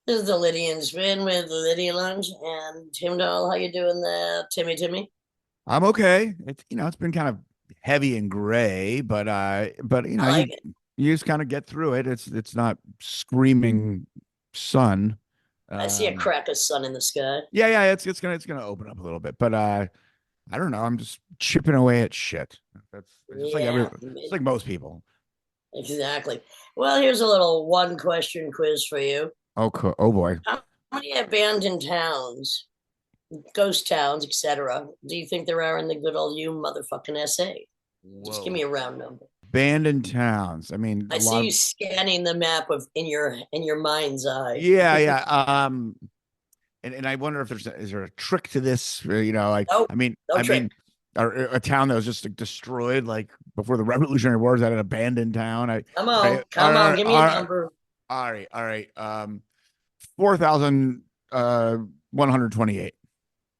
This is the Lydian Spin with Lydia Lunch and Tim Doll. How you doing there, Timmy? I'm okay. It's been kind of heavy and gray, but I like it. you just kind of get through it. It's not screaming sun. I see a Um, crack of sun in the sky. yeah, it's gonna open up a little bit, but I don't know. I'm just chipping away at shit. That's just like Yeah, it's like most people. exactly. Well, here's a little one question quiz for you. Oh, oh boy. How many abandoned towns, ghost towns, etc., do you think there are in the good old you motherfucking SA? Just give me Whoa. a round number. Abandoned towns. I mean, a I lot see of you scanning the map of in your mind's eye. yeah. And I wonder if is there a trick to this? Like Nope, no I trick. mean, a town that was just like, destroyed like before the Revolutionary Wars, that an abandoned town. Come on, give me a number. All right. 4,000 128.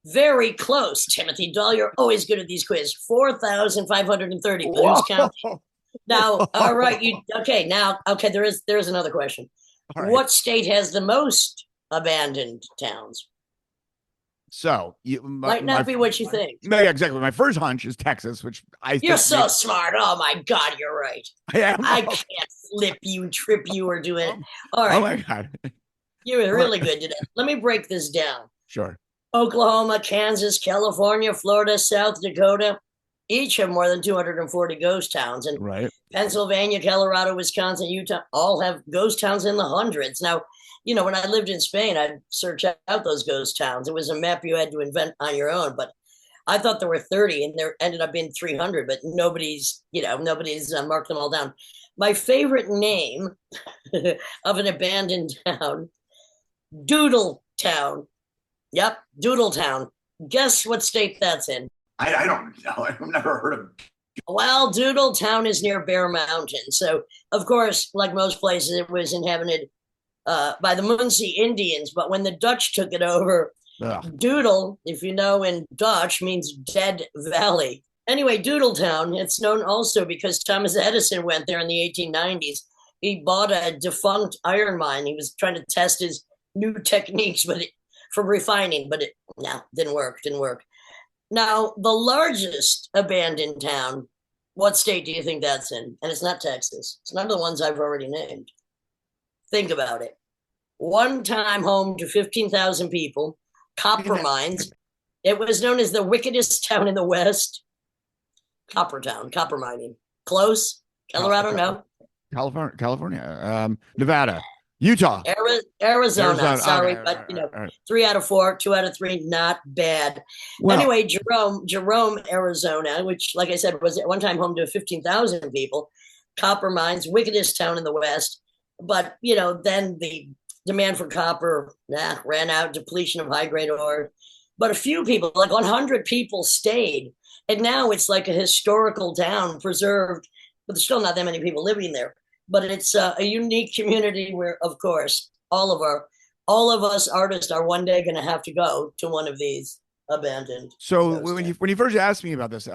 Very close, Timothy Doll. You're always good at these quizzes. 4,530, but who's Whoa! counting? Now, all right, you okay, now okay, there is another question. All right. What state has the most abandoned towns? So Might not be what you think. no, yeah, exactly. My first hunch is Texas, which I You're think so maybe smart. Oh my god, you're right. I am. I can't flip you, trip you, or do it. Oh, All oh right, my God. you're All right. really good today. Let me break this down. Sure. Oklahoma, Kansas, California, Florida, South Dakota, each have more than 240 ghost towns. And Right. Pennsylvania, Colorado, Wisconsin, Utah all have ghost towns in the hundreds. Now, when I lived in Spain, I'd search out those ghost towns. It was a map you had to invent on your own, but I thought there were 30 and there ended up being 300, but nobody's marked them all down. My favorite name of an abandoned town, Doodle Town. Yep, Doodle Town. Guess what state that's in? I don't know. I've never heard of. Well, Doodle Town is near Bear Mountain. So, of course, like most places, it was inhabited by the Munsee Indians. But when the Dutch took it over, Ugh. Doodle, if you know in Dutch, means dead valley. Anyway, Doodletown, it's known also because Thomas Edison went there in the 1890s. He bought a defunct iron mine. He was trying to test his new techniques, for refining, but it no didn't work. Now, the largest abandoned town, what state do you think that's in? And it's not Texas. It's none of the ones I've already named. Think about it. One time home to 15,000 people, copper mines. It was known as the wickedest town in the West. Copper town, copper mining. Close. Colorado, no. California, Nevada, Utah, Arizona. Arizona. Okay, Sorry, all but right, all right. 3 out of 4, 2 out of 3, not bad. Well, Anyway, Jerome, Arizona, which, like I said, was at one time home to 15,000 people. Copper mines, wickedest town in the West. But then the demand for copper ran out, depletion of high grade ore. But a few people, like 100 people, stayed, and now it's like a historical town, preserved, but there's still not that many people living there. But it's a unique community where, of course, all of us artists are one day going to have to go to one of these abandoned so ghost towns. when you first asked me about this,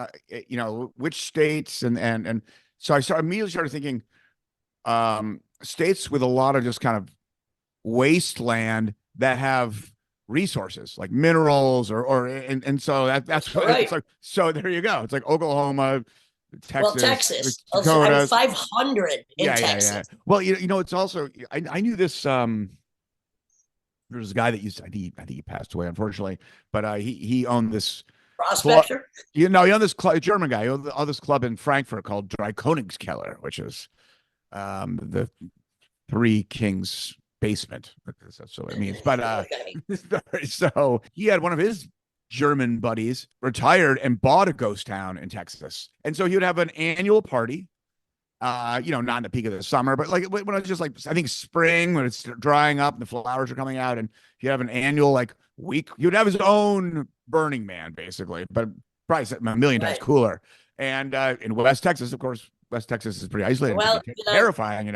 which states and so immediately started thinking, states with a lot of just kind of wasteland that have resources like minerals and so that's what it's Right. like. So there you go. It's like Oklahoma, Well, Texas, Texas. I have Dakota. 500 in Yeah. Texas. Well, it's also I knew this. There was a guy that used to, I think he passed away unfortunately, but he owned this club. Prospector. He owned this club, German guy. He owned this club in Frankfurt called Dry Königskeller, which is the Three Kings basement. That's what it means. But Okay. so he had one of his German buddies retired and bought a ghost town in Texas. And so he would have an annual party, not in the peak of the summer, but like when it's just like, I think spring, when it's drying up and the flowers are coming out, and he'd have an annual like week. He would have his own Burning Man, basically, but probably a million times Right. cooler. And in West Texas, of course, West Texas is pretty isolated and Well, could be terrifying,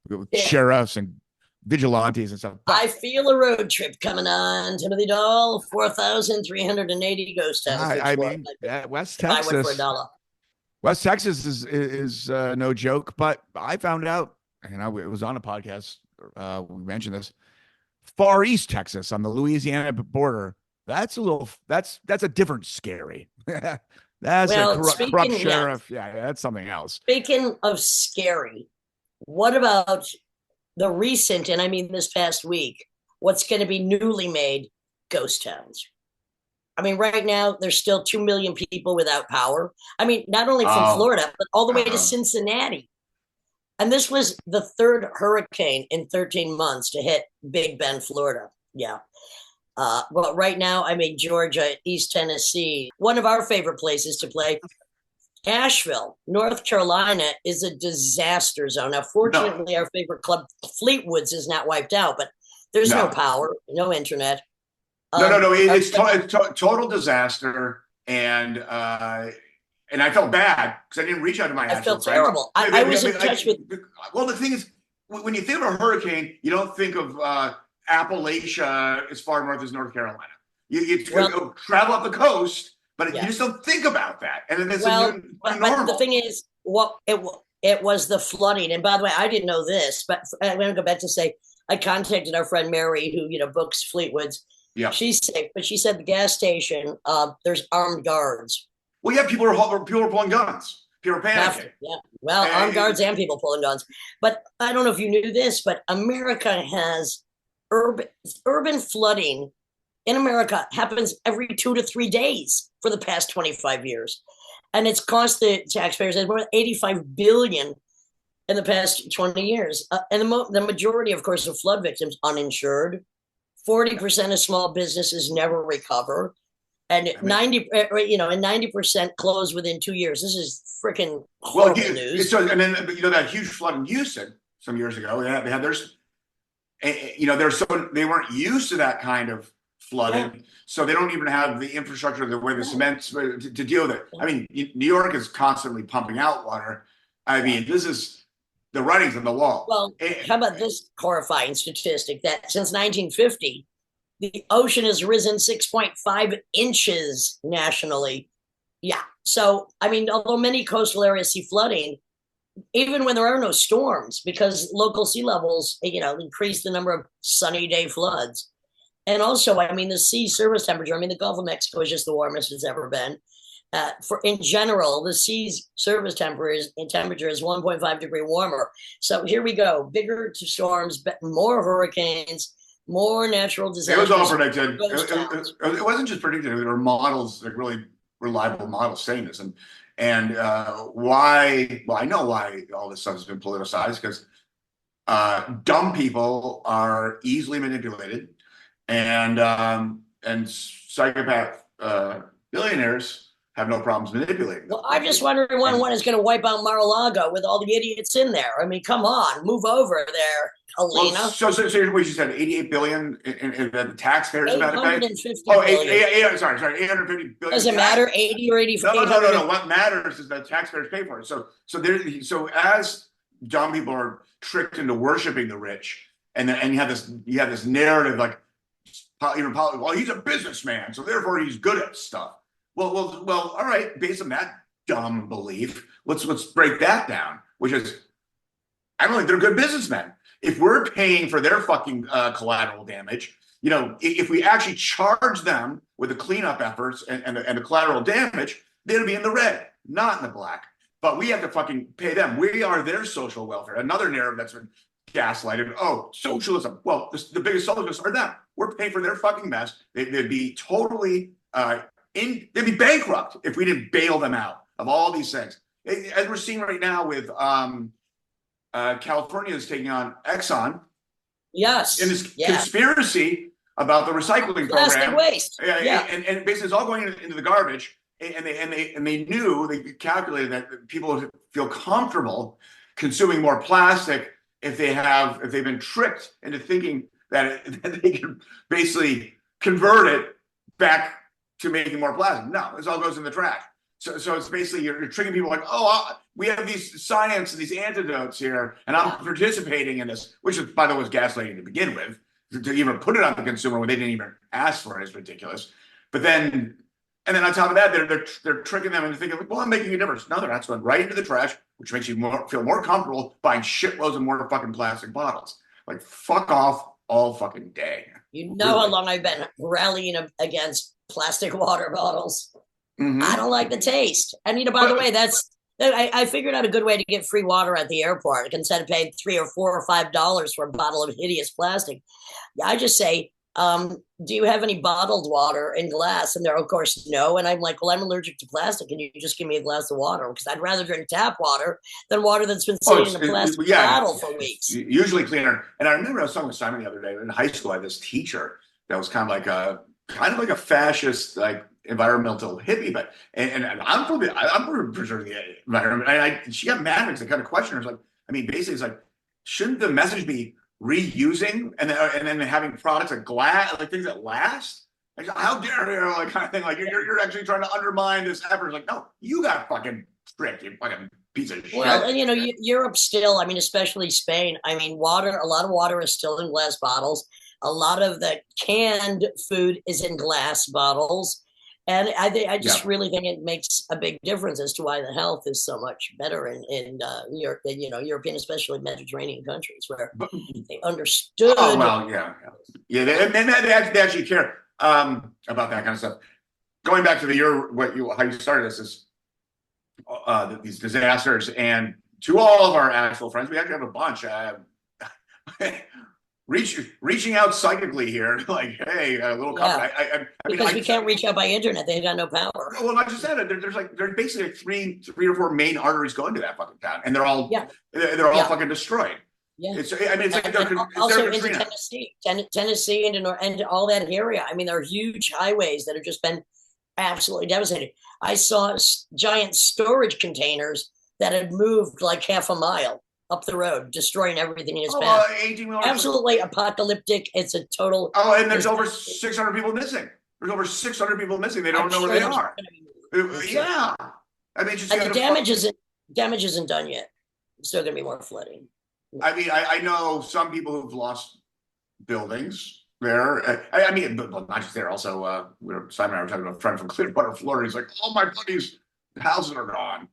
with yeah, sheriffs and vigilantes and stuff. But I feel a road trip coming on. Timothy Doll, 4,380 ghost towns to I explore. mean, West If I went for a Texas, dollar. West Texas is no joke. But I found out, it was on a podcast. We mentioned this. Far East Texas on the Louisiana border. That's a different scary. That's a Well, corrupt speaking, yeah, sheriff. Yeah, that's something else. speaking of scary, what about the recent, and I mean this past week, what's going to be newly made ghost towns? I mean, right now there's still 2 million people without power. I mean, not only from Oh, Florida, but all the way to uh, Cincinnati. And this was the third hurricane in 13 months to hit Big Bend, Florida. Yeah. But right now, I mean, Georgia, East Tennessee, one of our favorite places to play, Asheville, North Carolina, is a disaster zone. Now, no, fortunately, our favorite club, Fleetwood's, is not wiped out, but there's no no, power, no internet. no. Our It's total disaster, and I felt bad because I didn't reach out to my I actual felt friends. terrible. I was in touch with, Well, the thing is, when you think of a hurricane, you don't think of Appalachia as far north as North Carolina. You well, travel up the coast, but you yeah. just don't think about that, and then it's a Well, new but the normal. thing is, what it was the flooding. And by the way, I didn't know this, but I'm going to go back to say I contacted our friend Mary, who books Fleetwoods. Yeah. She's safe, but she said the gas station, there's armed guards. Well, yeah, people are pulling guns. People are Have to, panicking. yeah. Well, armed guards and people pulling guns. But I don't know if you knew this, but America has urban urban flooding in America happens every 2 to 3 days for the past 25 years. And it's cost the taxpayers more than 85 billion in the past 20 years. And the majority, of course, of flood victims uninsured. 40% of small businesses never recover. And I mean, 90% close within 2 years. This is freaking well, horrible news. so and then that huge flood in Houston some years ago. They had there's there's so they weren't used to that kind of Yeah. flooding, so they don't even have the infrastructure the way the Yeah. cement to deal with it. I mean, New York is constantly pumping out water. I Yeah. mean, this is the writing's on the wall. Well, how about this horrifying statistic that since 1950, the ocean has risen 6.5 inches nationally. Yeah. So, I mean, although many coastal areas see flooding, even when there are no storms, because local sea levels, increase the number of sunny day floods. And also, I mean, the sea surface temperature, I mean, the Gulf of Mexico is just the warmest it's ever been. For in general, the sea's surface temperature is 1.5 degree warmer. So here we go: bigger storms, more hurricanes, more natural It was all disasters. predicted. Ghost towns. It wasn't just predicted. There were models, like really reliable models saying this, and why? Well, I know why all this stuff has been politicized because dumb people are easily manipulated, and psychopath billionaires have no problems manipulating them. Well, I'm just wondering when is going to wipe out Mar-a-Lago with all the idiots in there. I mean, come on, move over there, Well, Alina. so what you said, 88 billion in the taxpayers about to pay. 850 Oh, billion. sorry, 850 billion. Does it matter? 80 or 80? No. What matters is that taxpayers pay for it. So as dumb people are tricked into worshiping the rich, and you have this narrative like, well, he's a businessman, so therefore he's good at stuff. Well. All right. Based on that dumb belief, let's break that down. Which is, I don't think they're good businessmen. If we're paying for their fucking collateral damage, if we actually charge them with the cleanup efforts and the collateral damage, they'll be in the red, not in the black. But we have to fucking pay them. We are their social welfare. Another narrative that's been gaslighted. Oh, socialism. Well, the biggest socialists are them. We're paying for their fucking mess. They'd be totally they'd be bankrupt if we didn't bail them out of all these things. As we're seeing right now with California is taking on Exxon Yes. in this Yeah. conspiracy about the recycling Plastic program. waste. Yeah. And basically it's all going into the garbage. And they calculated that people would feel comfortable consuming more plastic if they've been tricked into thinking that they can basically convert it back to making more plastic. No, this all goes in the trash. So it's basically you're tricking people like, we have these science and these antidotes here, and I'm participating in this, which is, by the way, was gaslighting to begin with. To even put it on the consumer when they didn't even ask for it is ridiculous. But then on top of that, they're tricking them into thinking, like, well, I'm making a difference. No, they're not. It's going right into the trash, which makes you feel more comfortable buying shitloads of more fucking plastic bottles. Like, fuck off. all fucking day. You know how Really. long I've been rallying against plastic water bottles. I Mm-hmm. don't like the taste. And by the But way, I figured out a good way to get free water at the airport instead of paying $3 or $4 or $5 for a bottle of hideous plastic. I just say, do you have any bottled water in glass? And they're, of course, no. And I'm like, well, I'm allergic to plastic. Can you just give me a glass of water? Because I'd rather drink tap water than water that's been oh, sitting in a plastic yeah, bottle for it's weeks. usually cleaner. And I remember I was talking with Simon the other day in high school. I had this teacher that was kind of like a fascist, like environmental hippie, but and I'm for preserving the environment. She got mad because I kind of questioned her. It's like, I mean, basically, it's like, shouldn't the message be reusing and then having products like glass, like things that last? Like, how dare you, like kind of thing. Like you're actually trying to undermine this effort. It's like, no, you got fucking tricked, you fucking piece of Well, shit. and Europe still, I mean, especially Spain, I mean, a lot of water is still in glass bottles. A lot of the canned food is in glass bottles. And I just Yeah. really think it makes a big difference as to why the health is so much better in Europe, European, especially Mediterranean countries where But they oh understood. well, yeah. They actually care about that kind of stuff. Going back to how you started this is these disasters, and to all of our actual friends, we actually have a bunch. Reaching out psychically here, like, hey, a little comfort. Yeah, I mean, because we can't reach out by internet. They got no power. well, not just that. There's basically like three or four main arteries going to that fucking town, and they're all Yeah, they're all yeah. fucking destroyed. Yeah. I mean, it's like And it's also their into Katrina. Tennessee and all that area. I mean, there are huge highways that have just been absolutely devastated. I saw giant storage containers that had moved like half a mile up the road, destroying everything in its Oh, path. 18 wheelers. Absolutely apocalyptic. It's a total Oh, and there's over disaster. 600 people missing. There's over 600 people missing. They I'm don't know where sure they there's are. going to be more. I'm sure. Yeah. I mean, just And the get a. damage isn't done yet. There's still going to be more flooding. I mean, I know some people who've lost buildings there. I mean, but not just there. Also, Simon and I were talking to a friend from Clearwater, Florida. He's like, all my buddies' houses are gone.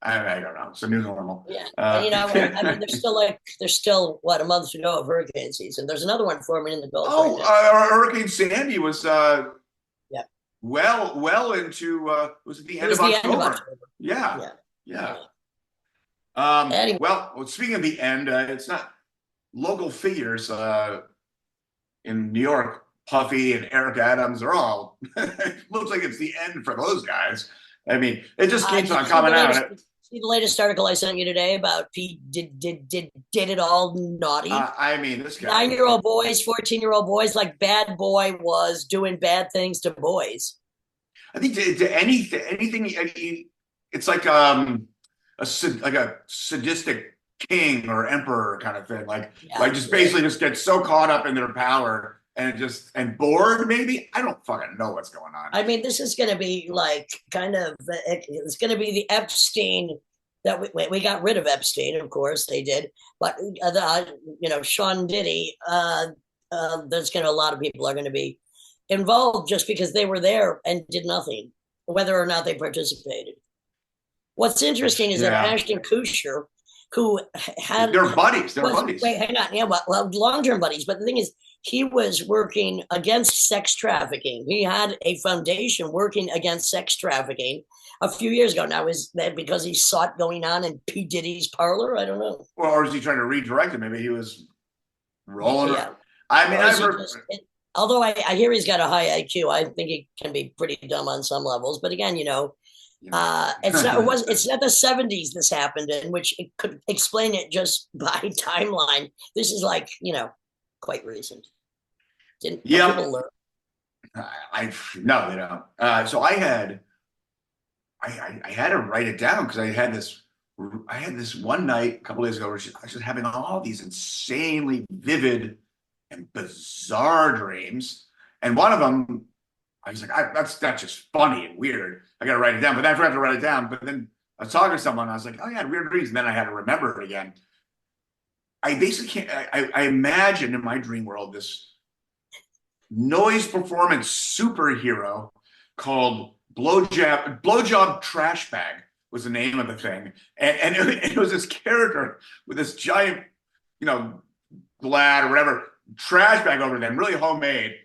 I don't know. It's a new normal. Yeah, and I mean, there's still what, a month to go of hurricane season. There's another one forming in the Gulf right oh, now. Hurricane Sandy was Yeah, well into was it the it end was of the end of October? October. Yeah, Yeah. yeah. Yeah. Anyway, Well, speaking of the end, it's not local figures in New York. Puffy and Eric Adams are all. It looks like it's the end for those guys. I mean, it just keeps did on you see coming out. see the latest article I sent you today about Pete did it all naughty? I mean, this guy. 9-year-old boys, 14-year-old boys, like Bad Boy was doing bad things to boys. I think anything. I mean, it's like like a sadistic king or emperor kind of thing. Yeah, Just basically just get so caught up in their power and bored. Maybe I don't fucking know what's going on. I mean, this is going to be like kind of it's going to be the Epstein that we got rid of Epstein, of course they did, but Sean Diddy. There's going to a lot of people are going to be involved just because they were there and did nothing, whether or not they participated. What's interesting is that Yeah, Ashton Kutcher, who had they're buddies. They're was buddies. wait, hang on, yeah, well, long-term buddies, but the thing is, he was working against sex trafficking. He had a foundation working against sex trafficking a few years ago. Now, is that because he saw it going on in P. Diddy's parlor? I don't know. Well, or is he trying to redirect it? Maybe he was rolling. Yeah. I mean, Or is I've he heard. just, although I hear he's got a high IQ, I think he can be pretty dumb on some levels. But again, it's not the 70s this happened in, which it could explain it just by timeline. This is like, quite recent. Didn't Yeah, people learn? I no, they don't. So I had to write it down because I had this one night a couple days ago where I was just having all these insanely vivid and bizarre dreams, and one of them I was like, that's just funny and weird. I got to write it down, but then I forgot to write it down. But then I was talking to someone, and I was like, oh yeah, weird dreams, and then I had to remember it again. I basically can't. I imagined in my dream world this noise performance superhero called Blowjob Trash Bag was the name of the thing, and it was this character with this giant, glad or whatever, trash bag over them, really homemade.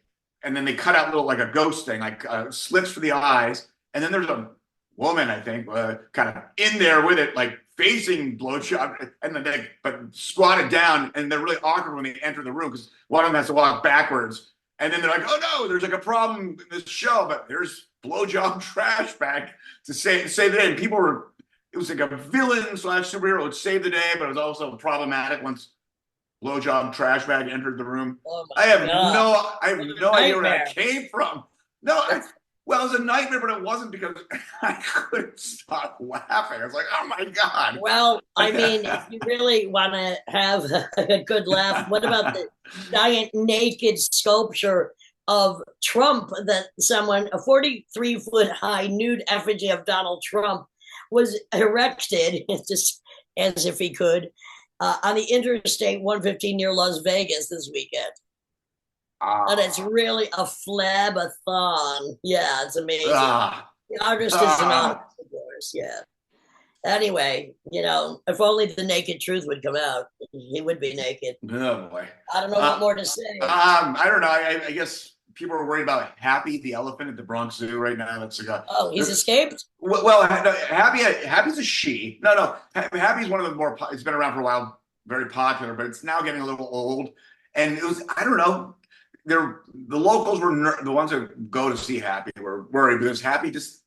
And then they cut out little, like a ghost thing, like slits for the eyes. And then there's a woman, I think, kind of in there with it, like facing blowjob, and then but squatted down, and they're really awkward when they enter the room because one of them has to walk backwards. And then they're like, oh no, there's like a problem in this show, but there's blowjob trash bag to save the day. And people were, it was like a villain / superhero would save the day, but it was also problematic once blowjob trash bag entered the room. Oh I have God. no idea where that came from. No, well, it was a nightmare, but it wasn't because I couldn't stop laughing. I was like, oh my God. Well, I mean, if you really want to have a good laugh, what about the giant naked sculpture of Trump that a 43-foot high nude effigy of Donald Trump was erected, just as if he could, on the Interstate 115 near Las Vegas this weekend. And it's really a flabathon. Yeah, it's amazing. The artist is anonymous, of course. Yeah. Anyway, if only the naked truth would come out, he would be naked. Oh boy. I don't know what more to say. I don't know. I guess people are worried about Happy the elephant at the Bronx Zoo right now. That's he's escaped? Well, Happy's a she. No. Happy's one of the more. It's been around for a while, very popular, but it's now getting a little old. And it was, I don't know. The locals were the ones that go to see Happy were worried because Happy just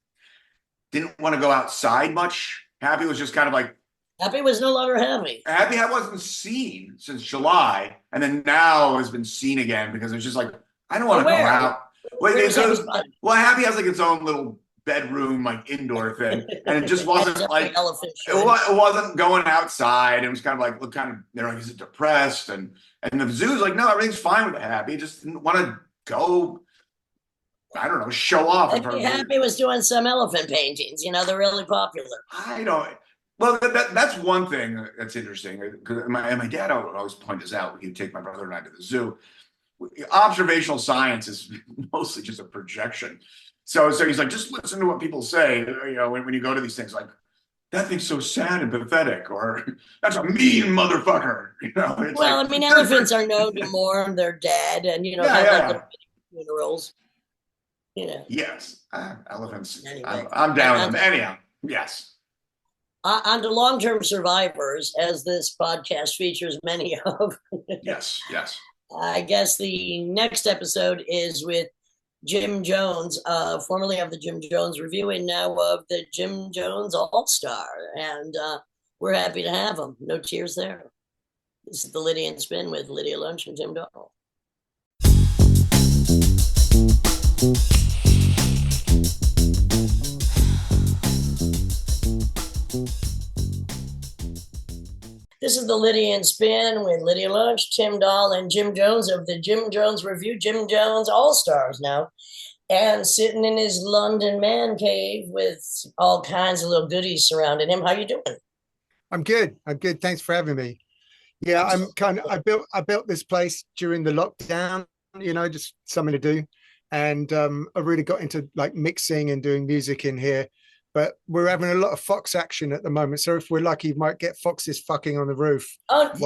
didn't want to go outside much. Happy was just kind of like. Happy was no longer happy. Happy wasn't seen since July, and then now has been seen again because it's just like, I don't want to go out. Well, Happy has like its own little bedroom, like indoor thing, and it just wasn't like it wasn't going outside. It was kind of like, look, kind of, they're like, is it depressed? And the zoo's like, no, everything's fine with Happy. He just didn't want to go. I don't know, show off. Happy was doing some elephant paintings. They're really popular. I don't. Well, that's one thing that's interesting. Because my dad would always point this out when he'd take my brother and I to the zoo. Observational science is mostly just a projection. So he's like, just listen to what people say. When you go to these things, like, that thing's so sad and pathetic, or that's a mean motherfucker. Elephants are known to mourn their dead, and have funerals. Yes, elephants. Anyway, I'm down with them. Anyhow, yes. On to long-term survivors, as this podcast features many of. Yes. I guess the next episode is with Jim Jones, formerly of the Jim Jones Revue and now of the Jim Jones All-Star. And we're happy to have him. No tears there. This is the Lydia and Spin with Lydia Lunch and Tim Dahl. This is the Lydia and Spin with Lydia Lunch, Tim Dahl, and Jim Jones of the Jim Jones Revue, Jim Jones All-Stars now, and sitting in his London man cave with all kinds of little goodies surrounding him. How you doing? I'm good. Thanks for having me. Yeah, I built this place during the lockdown, just something to do. And I really got into like mixing and doing music in here. But we're having a lot of fox action at the moment. So if we're lucky, we might get foxes fucking on the roof. That's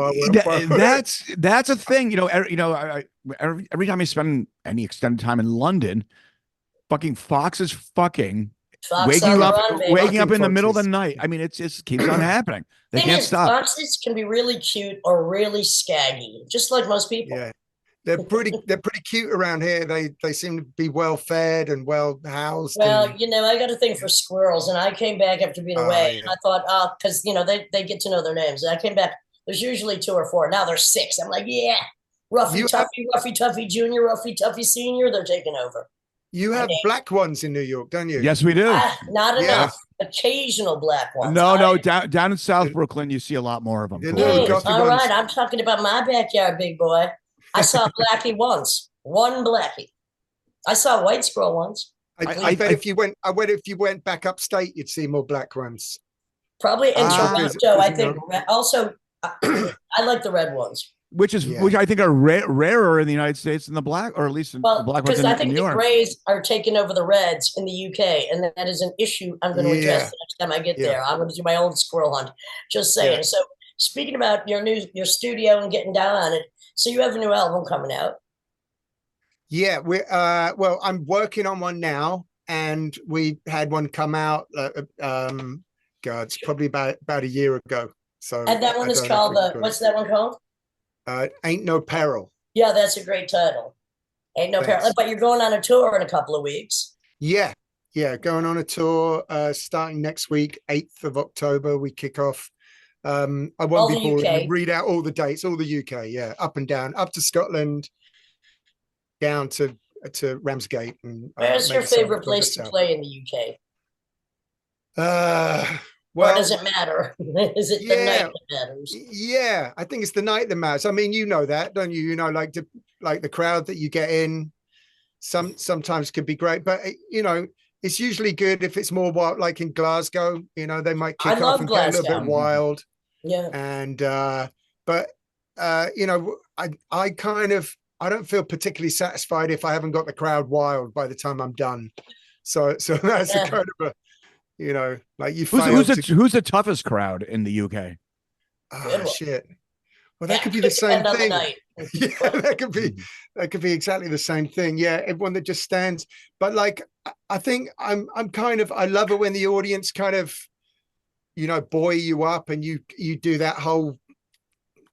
a thing. Every time I spend any extended time in London, fucking foxes fucking waking up in the middle of the night. I mean, it just keeps on happening. They can't stop. Foxes can be really cute or really scaggy, just like most people. Yeah. They're pretty cute around here. They seem to be well fed and well housed. Well, I got a thing for squirrels, and I came back after being away, and I thought, because they get to know their names. And I came back. There's usually 2 or 4. Now there's 6. I'm like, yeah, Ruffy Tuffy Jr., Ruffy Tuffy Senior. They're taking over. You have black ones in New York, don't you? Yes, we do. Not enough. Occasional black ones. No, down in South Brooklyn, you see a lot more of them. All right, I'm talking about my backyard, big boy. I saw Blackie once. One Blackie. I saw a white squirrel once. I bet if you went back upstate, you'd see more black ones. Probably in Toronto. I think. Also, I like the red ones. Which I think are rarer in the United States than the black, or at least the black ones in New York. Because I think the grays are taking over the reds in the UK, and that is an issue I'm going to address the next time I get there. I'm going to do my old squirrel hunt. Just saying. So speaking about your studio and getting down on it, So you have a new album coming out. Yeah, we well, I'm working on one now, and we had one come out. God, it's probably about a year ago. So And that one I is don't know if called we can call it. what's that one called? Ain't no peril. Yeah, that's a great title. Ain't no parallel. Thanks. But you're going on a tour in a couple of weeks. Yeah, yeah, going on a tour starting next week, 8th of October. We kick off. I won't All be the boring and UK. read out all the dates, all the UK, yeah, up and down, up to Scotland, down to Ramsgate, and Where's your maybe some favorite further place to south. play in the UK? Uh, Or does well, it matter? Is it the night yeah, that matters? yeah. I think it's the night that matters. I mean, you know that, don't you? You know, like the crowd that you get in. Sometimes can be great, but it's usually good if it's more wild, like in Glasgow. They might I kick off love and get a little bit Glasgow. wild, Yeah. and but I kind of I don't feel particularly satisfied if I haven't got the crowd wild by the time I'm done. So that's a Yeah. kind of a like you Who's failed to. who's the toughest crowd in the UK? Good Ah, one. shit. Well, that Yeah. could be the Could same depend on the thing. night. Yeah, But that could be exactly the same thing. Yeah, everyone that just stands. But like, I think I'm kind of I love it when the audience kind of buoy you up, and you do that whole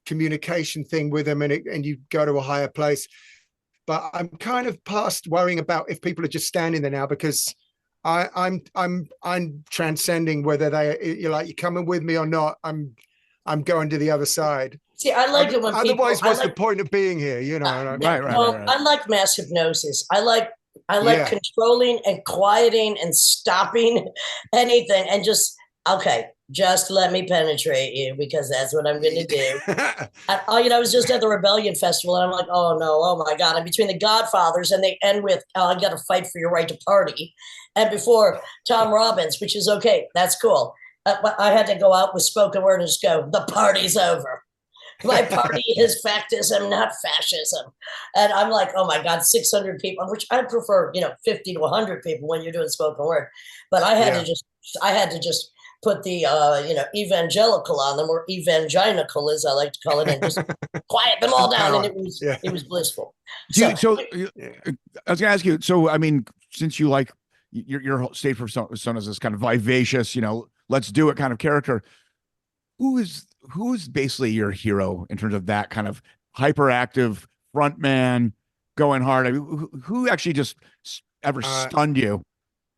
communication thing with them, and you go to a higher place. But I'm kind of past worrying about if people are just standing there now, because I'm transcending whether you're like, you're coming with me or not. I'm going to the other side. see, I like it when people. Otherwise, I what's the like. point of being here? Right, right, right, Well, right. I like mass hypnosis. I like Yeah. controlling and quieting and stopping anything and just okay, just let me penetrate you because that's what I'm going to do. I was just at the Rebellion Festival, and I'm like, oh no, oh my God, I'm between the Godfathers, and they end with, I got to fight for your right to party, and before Tom Robbins, which is okay, that's cool. But I had to go out with spoken word and just go, the party's over. My party is factism, not fascism. And I'm like, oh my God, 600 people, which I prefer, 50 to 100 people when you're doing spoken word. But Yeah. I had to just put the, evangelical on them, or evangelical, as I like to call it, and just quiet them all Some down. And power. it was, Yeah. it was blissful. Do you, So so Yeah. I was gonna ask you. So I mean, since you like your state persona is this kind of vivacious, let's do it kind of character. Who's basically your hero in terms of that kind of hyperactive front man going hard? I mean, who actually just ever Uh, stunned you?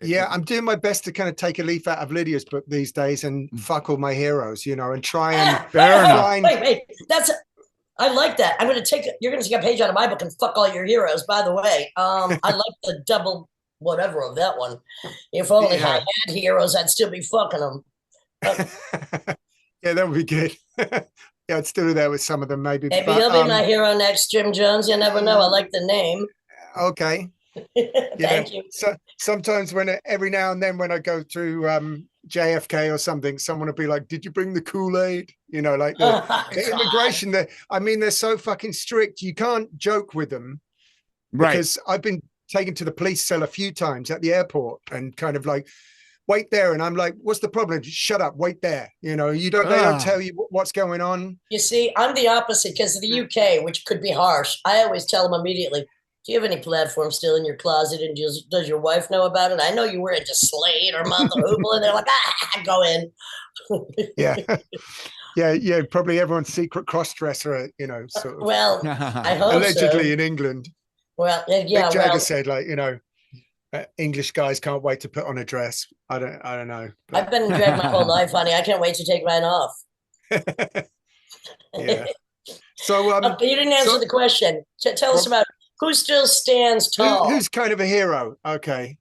yeah, I'm doing my best to kind of take a leaf out of Lydia's book these days and fuck all my heroes, and try and Fair enough. find. wait, I like that. You're going to take a page out of my book and fuck all your heroes. By the way, I like the double whatever of that one. If only I Yeah. had heroes, I'd still be fucking them. Yeah, that would be good. Yeah, I'd still do that with some of them, maybe. Maybe But he'll be my hero next, Jim Jones. You never know. I like the name. okay. Thank you. So sometimes every now and then when I go through JFK or something, someone will be like, "Did you bring the Kool-Aid?" Like the God. immigration. They're so fucking strict. You can't joke with them, Right. because I've been taken to the police cell a few times at the airport and kind of like, wait there, and I'm like, what's the problem? Just shut up, wait there. They don't tell you what's going on. You see, I'm the opposite because of the UK, which could be harsh. I always tell them immediately, do you have any platform still in your closet? And does your wife know about it? I know you were into Slade or Mother Hoople. And they're like, go in. Yeah. Yeah, probably everyone's secret cross-dresser, sort of Well, I hope allegedly so. in England. Well, Mick yeah, Jagger well, said, like, English guys can't wait to put on a dress. I don't know, I've but been in drag my whole life, honey. I can't wait to take mine off. yeah. So Okay, you didn't answer so the question. Tell us well, about who still stands tall. who's kind of a hero? Okay.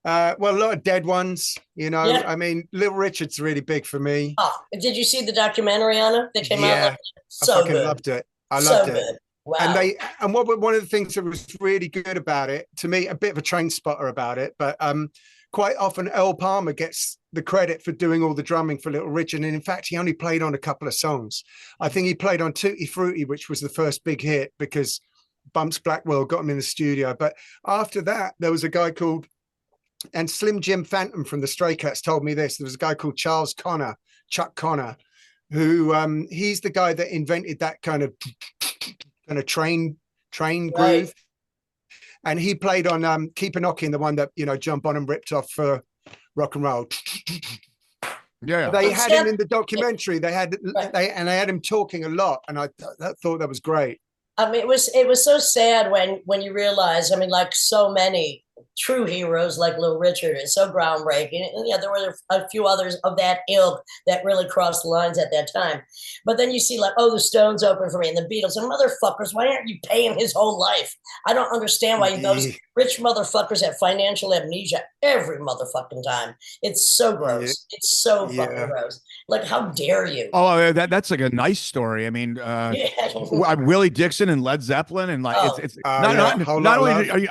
Well, a lot of dead ones, Yeah. I mean, Little Richard's really big for me. Oh, did you see the documentary on it that came out? Yeah, I So fucking good. loved it. I So loved it. good. And Wow. one of the things that was really good about it, to me, a bit of a train spotter about it, but quite often Earl Palmer gets the credit for doing all the drumming for Little Richard. And in fact, he only played on a couple of songs. I think he played on Tutti Frutti, which was the first big hit because Bumps Blackwell got him in the studio. But after that, there was a guy called, and Slim Jim Phantom from the Stray Cats told me this, there was a guy called Chuck Connor, who he's the guy that invented that kind of kind of train Right. groove. And he played on Keep a Knockin', the one that John Bonham ripped off for rock and roll. Yeah. They had him Except, in the documentary. They had right. they had him talking a lot, and I thought that was great. I mean, it was so sad when you realize. I mean, like so many true heroes like Little Richard is so groundbreaking. And yeah, there were a few others of that ilk that really crossed the lines at that time. But then you see like, oh, the Stones open for me and the Beatles and motherfuckers. Why aren't you paying his whole life? I don't understand why those Yeah, rich motherfuckers have financial amnesia every motherfucking time. It's so yeah, gross. It's so fucking yeah. gross. Like, how dare you? Oh, that's like a nice story. I mean, Yeah. Willie Dixon and Led Zeppelin, and like Oh, it's Oh not yeah, not whole not lot of only love. are you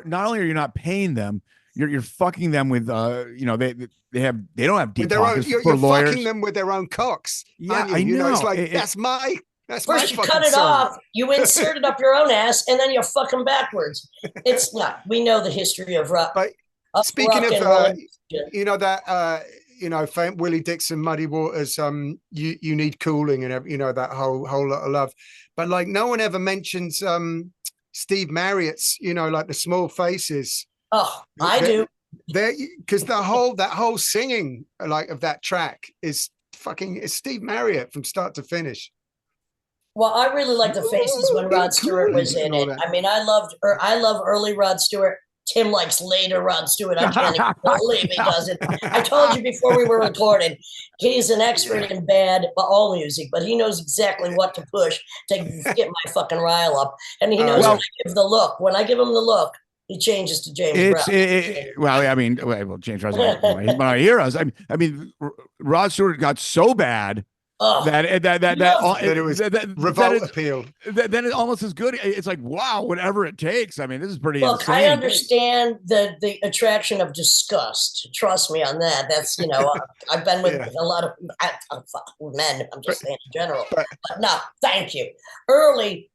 not only are you not paying them, you're fucking them with they don't have With deep their own, pockets for you're fucking lawyers. them with their own cocks, Yeah, aren't you? I It's know. like that's my first you cut fucking it song. off, you insert it up your own ass, and then you fuck them backwards. It's not. We know the history of rock, But of speaking rock of and roll. that Willie Dixon, Muddy Waters, you need cooling, and that whole lot of love. But like no one ever mentions Steve Marriott's, like the Small Faces. Oh, I That do. there, because that whole singing like of that track is fucking, it's Steve Marriott from start to finish. Well, I really like the faces when Rod Stewart was And in all it. that. I mean, I love early Rod Stewart. Tim likes later Rod Stewart. I can't even believe he doesn't. I told you before we were recording, he's an expert in bad all music, but he knows exactly what to push to get my fucking rile up. And he knows when Yeah. Well, I give the look. When I give him the look, he changes to James Brown. well, I mean, well, James Brown's he's one of our heroes. I mean, Rod Stewart got so bad Oh, That it was revolt appeal. then it's almost as good. It's like, wow, whatever it takes. I mean, this is pretty look, I insane. understand the attraction of disgust. Trust me on that. That's I've been with Yeah. a lot of men. I'm just saying in general. But But no, thank you. Early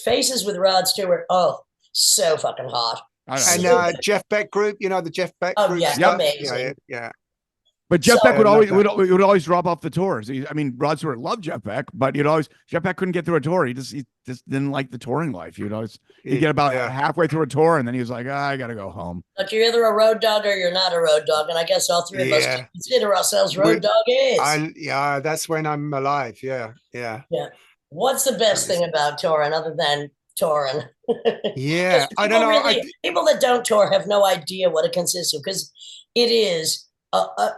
faces with Rod Stewart. Oh, so fucking hot. I and know. Jeff Beck group, the Jeff Beck Oh group yeah, Yep. stuff. amazing. Yeah. But Jeff So Beck I would love always that. would always drop off the tours. I mean, Rod Stewart loved Jeff Beck, but Jeff Beck couldn't get through a tour. He just didn't like the touring life. He'd get about Yeah. halfway through a tour, and then he was like, I got to go home. but you're either a road dog or you're not a road dog, and I guess all three of us Yeah. can consider ourselves road doggies. That's when I'm alive. Yeah. Yeah. What's the best thing about touring other than touring? Yeah. Because I don't know. people that don't tour have no idea what it consists of because it is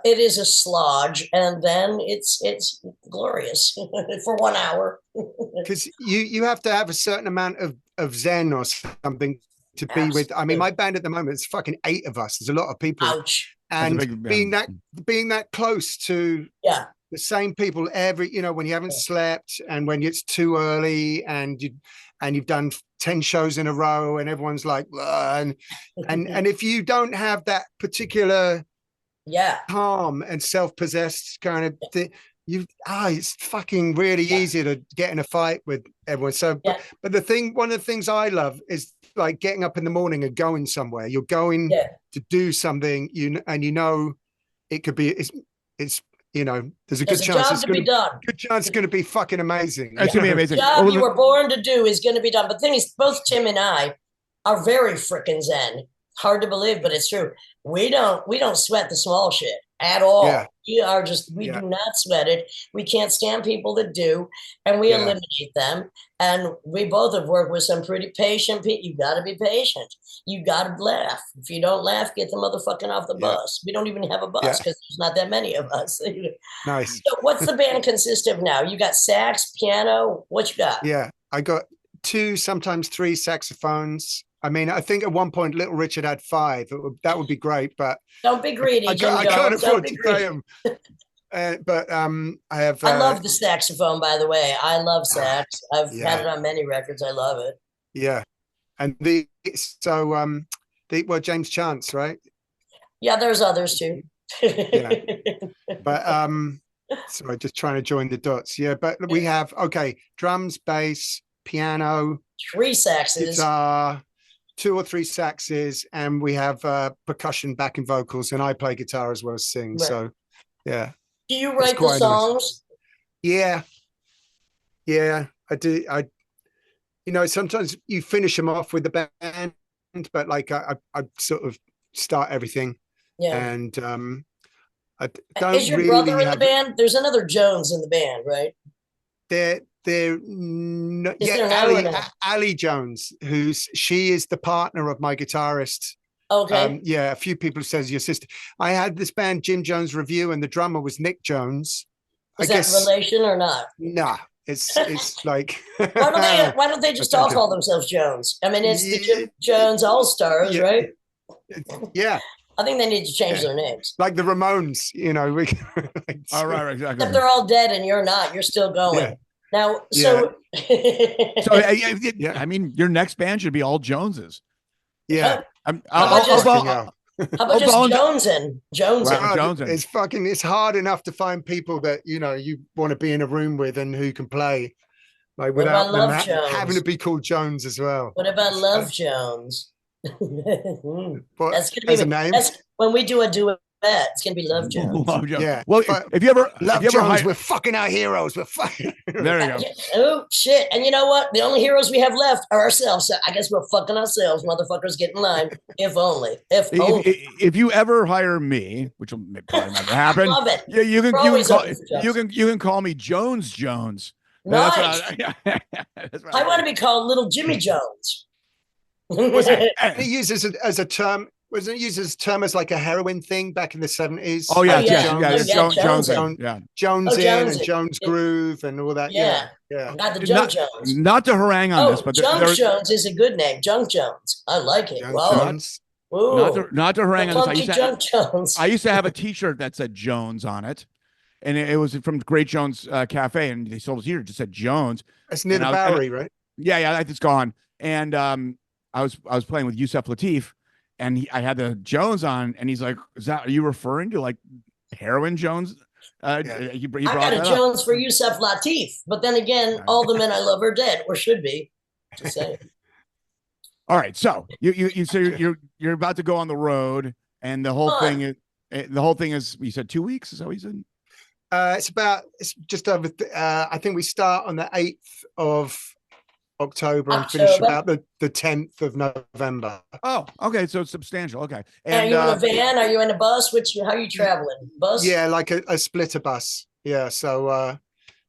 it is a slodge, and then it's glorious for 1 hour. Because you have to have a certain amount of zen or something to be with. I mean, my band at the moment, it's fucking 8 of us. There's a lot of people. Ouch. And big being that close to Yeah. the same people every, when you haven't slept and when it's too early and you've done 10 shows in a row and everyone's like, and if you don't have that particular calm and self-possessed kind of thing, it's fucking really easy to get in a fight with everyone. So but one of the things I love is like getting up in the morning and going somewhere. You're going to do something, it could be it's there's a good chance it's going to be fucking amazing. It's going to be amazing. The job you were born to do is going to be done. But the thing is, both Tim and I are very freaking zen. Hard to believe, but it's true. We don't sweat the small shit at all. Yeah. We do not sweat it. We can't stand people that do, and we eliminate them. And we both have worked with some pretty patient people. You got to be patient. You got to laugh. If you don't laugh, get the motherfucking off the bus. We don't even have a bus because there's not that many of us. Nice. So what's the band consist of now? You got sax, piano. What you got? Yeah, I got 2, sometimes 3 saxophones. I mean, I think at one point Little Richard had 5. That would be great, but don't be greedy. I can't afford to pay him. But I have. I love the saxophone, by the way. I love sax. I've had it on many records. I love it. Yeah, and James Chance, right? Yeah, there's others too. But sorry, just trying to join the dots. Yeah, but we have drums, bass, piano, 3 saxes, guitar, 2 or 3 saxes, and we have percussion, backing vocals, and I play guitar as well as sing. Right. So, yeah. Do you write the songs? Nice. Yeah, I do. sometimes you finish them off with the band, but like I sort of start everything, Yeah. and I Is don't your brother really in the have. band? There's another Jones in the band, right? They're Is yeah, there now or no? Ali Jones, she is the partner of my guitarist. Okay. Yeah, a few people says your sister. I had this band Jim Jones Revue, and the drummer was Nick Jones. I Is that guess relation or not? nah, it's like Why don't they I just all think call themselves Jones? I mean, it's the Jim yeah, Jones All Stars, yeah, right? yeah, I think they need to change yeah, their names. like the Ramones, we like, All right, exactly. Except they're all dead and you're not. You're still yeah, going. Now, yeah, so So yeah, I mean, your next band should be all Joneses. yeah. how about Oh, just fucking hell. how about I'll just volunteer. Jonesing? Jonesing. Wow, God, Jonesing. it's hard enough to find people that you want to be in a room with and who can play, like What about without them Love having to Jones? be called Jones as well. What about It's, Love Jones? but That's gonna as a be name, that's when we do a duet. It's gonna be Love Jones. Love Jones. yeah. Well, But if Love you ever Jones, hire, we're fucking our heroes. We're fucking. there you go. Yeah. Oh shit! And you know what? The only heroes we have left are ourselves. So I guess we're fucking ourselves, motherfuckers. Get in line. If only. If only. If you ever hire me, which will probably never happen, Love it. yeah, We're always open for jobs. you can call me Jones. That's what Nice. that's what I want to think. be called Little Jimmy Jones. Was it Hey. used as a term? Was it used as a term as like a heroin thing back in the 70s? Oh Oh yes, yeah. yes, Jones, yeah, Oh yeah, yeah. Jones, Jonesing. yeah. Jones Oh in and Jonesing. Jones Groove and all that. Yeah. Yeah, yeah. Got the Junk Not Jones. not to harangue on this, Oh, but Junk Jones is a good name. Junk Jones. I like it. Jones Wow. Jones. Ooh. not to The harangue on this. funky Junk I Jones. used to have a T-shirt that said Jones on it, and it was from Great Jones Cafe, and they sold it here. It just said Jones, It's near and the I was and, Bowery, right? yeah, it's gone. And I was playing with Yusef Lateef, and I had the Jones on, and he's like, are you referring to like heroin Jones?" Yeah. He I brought got a that up. Jones for Yusef Lateef, but then again, all the men I love are dead, or should be. Just saying. All right, so you so you're about to go on the road, and the whole Fun. thing is you said 2 weeks. Is that what you said? It's just over. I think we start on the 8th of October and finish October. about the 10th of November. Oh, okay, so it's substantial. Okay, And and are you in a van? Are you in a bus? How are you traveling? Bus? Yeah, like a splitter bus. Yeah, so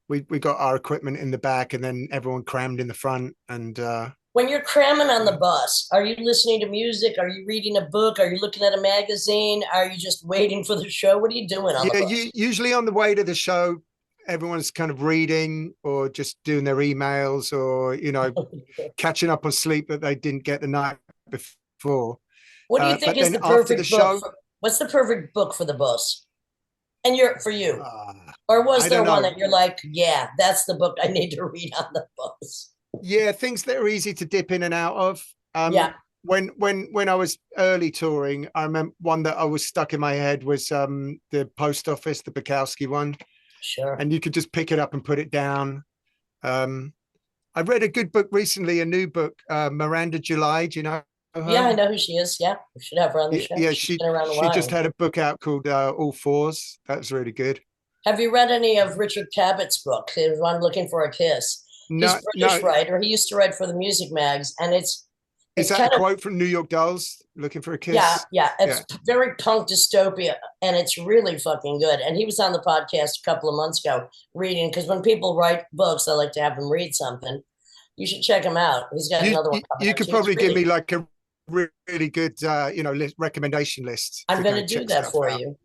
we got our equipment in the back, and then everyone crammed in the front. And When you're cramming on the bus, are you listening to music? Are you reading a book? Are you looking at a magazine? Are you just waiting for the show? What are you doing on the yeah, bus? usually on the way to the show, everyone's kind of reading or just doing their emails or catching up on sleep that they didn't get the night before. What do you think But is then the after the perfect book? show, What's the perfect book for the bus? And for you, uh, or was I there don't one know. that you're like, yeah, that's the book I need to read on the bus? Yeah, things that are easy to dip in and out of. Yeah, When I was early touring, I remember one that I was stuck in my head was the Post Office, the Bukowski one, sure. and you could just pick it up and put it down. I read a good book recently, a new book, Miranda July. Do you know her? Yeah, I know who she is. Yeah, we should have her on the show. Yeah, She's been around a she just while. had a book out called All Fours. That was really good. Have you read any of Richard Cabot's books? There's one, Looking for a Kiss. He's No, a British no. writer. He used to write for the music mags, and Is it's that kind a of quote from New York Dolls? Looking for a kiss? yeah. It's very punk dystopia, and it's really fucking good. And he was on the podcast a couple of months ago reading, because when people write books, I like to have them read something. You should check him out. He's got another one coming You out could too. probably give me like a really good recommendation list. I'm going kind to of do check that stuff for out. you.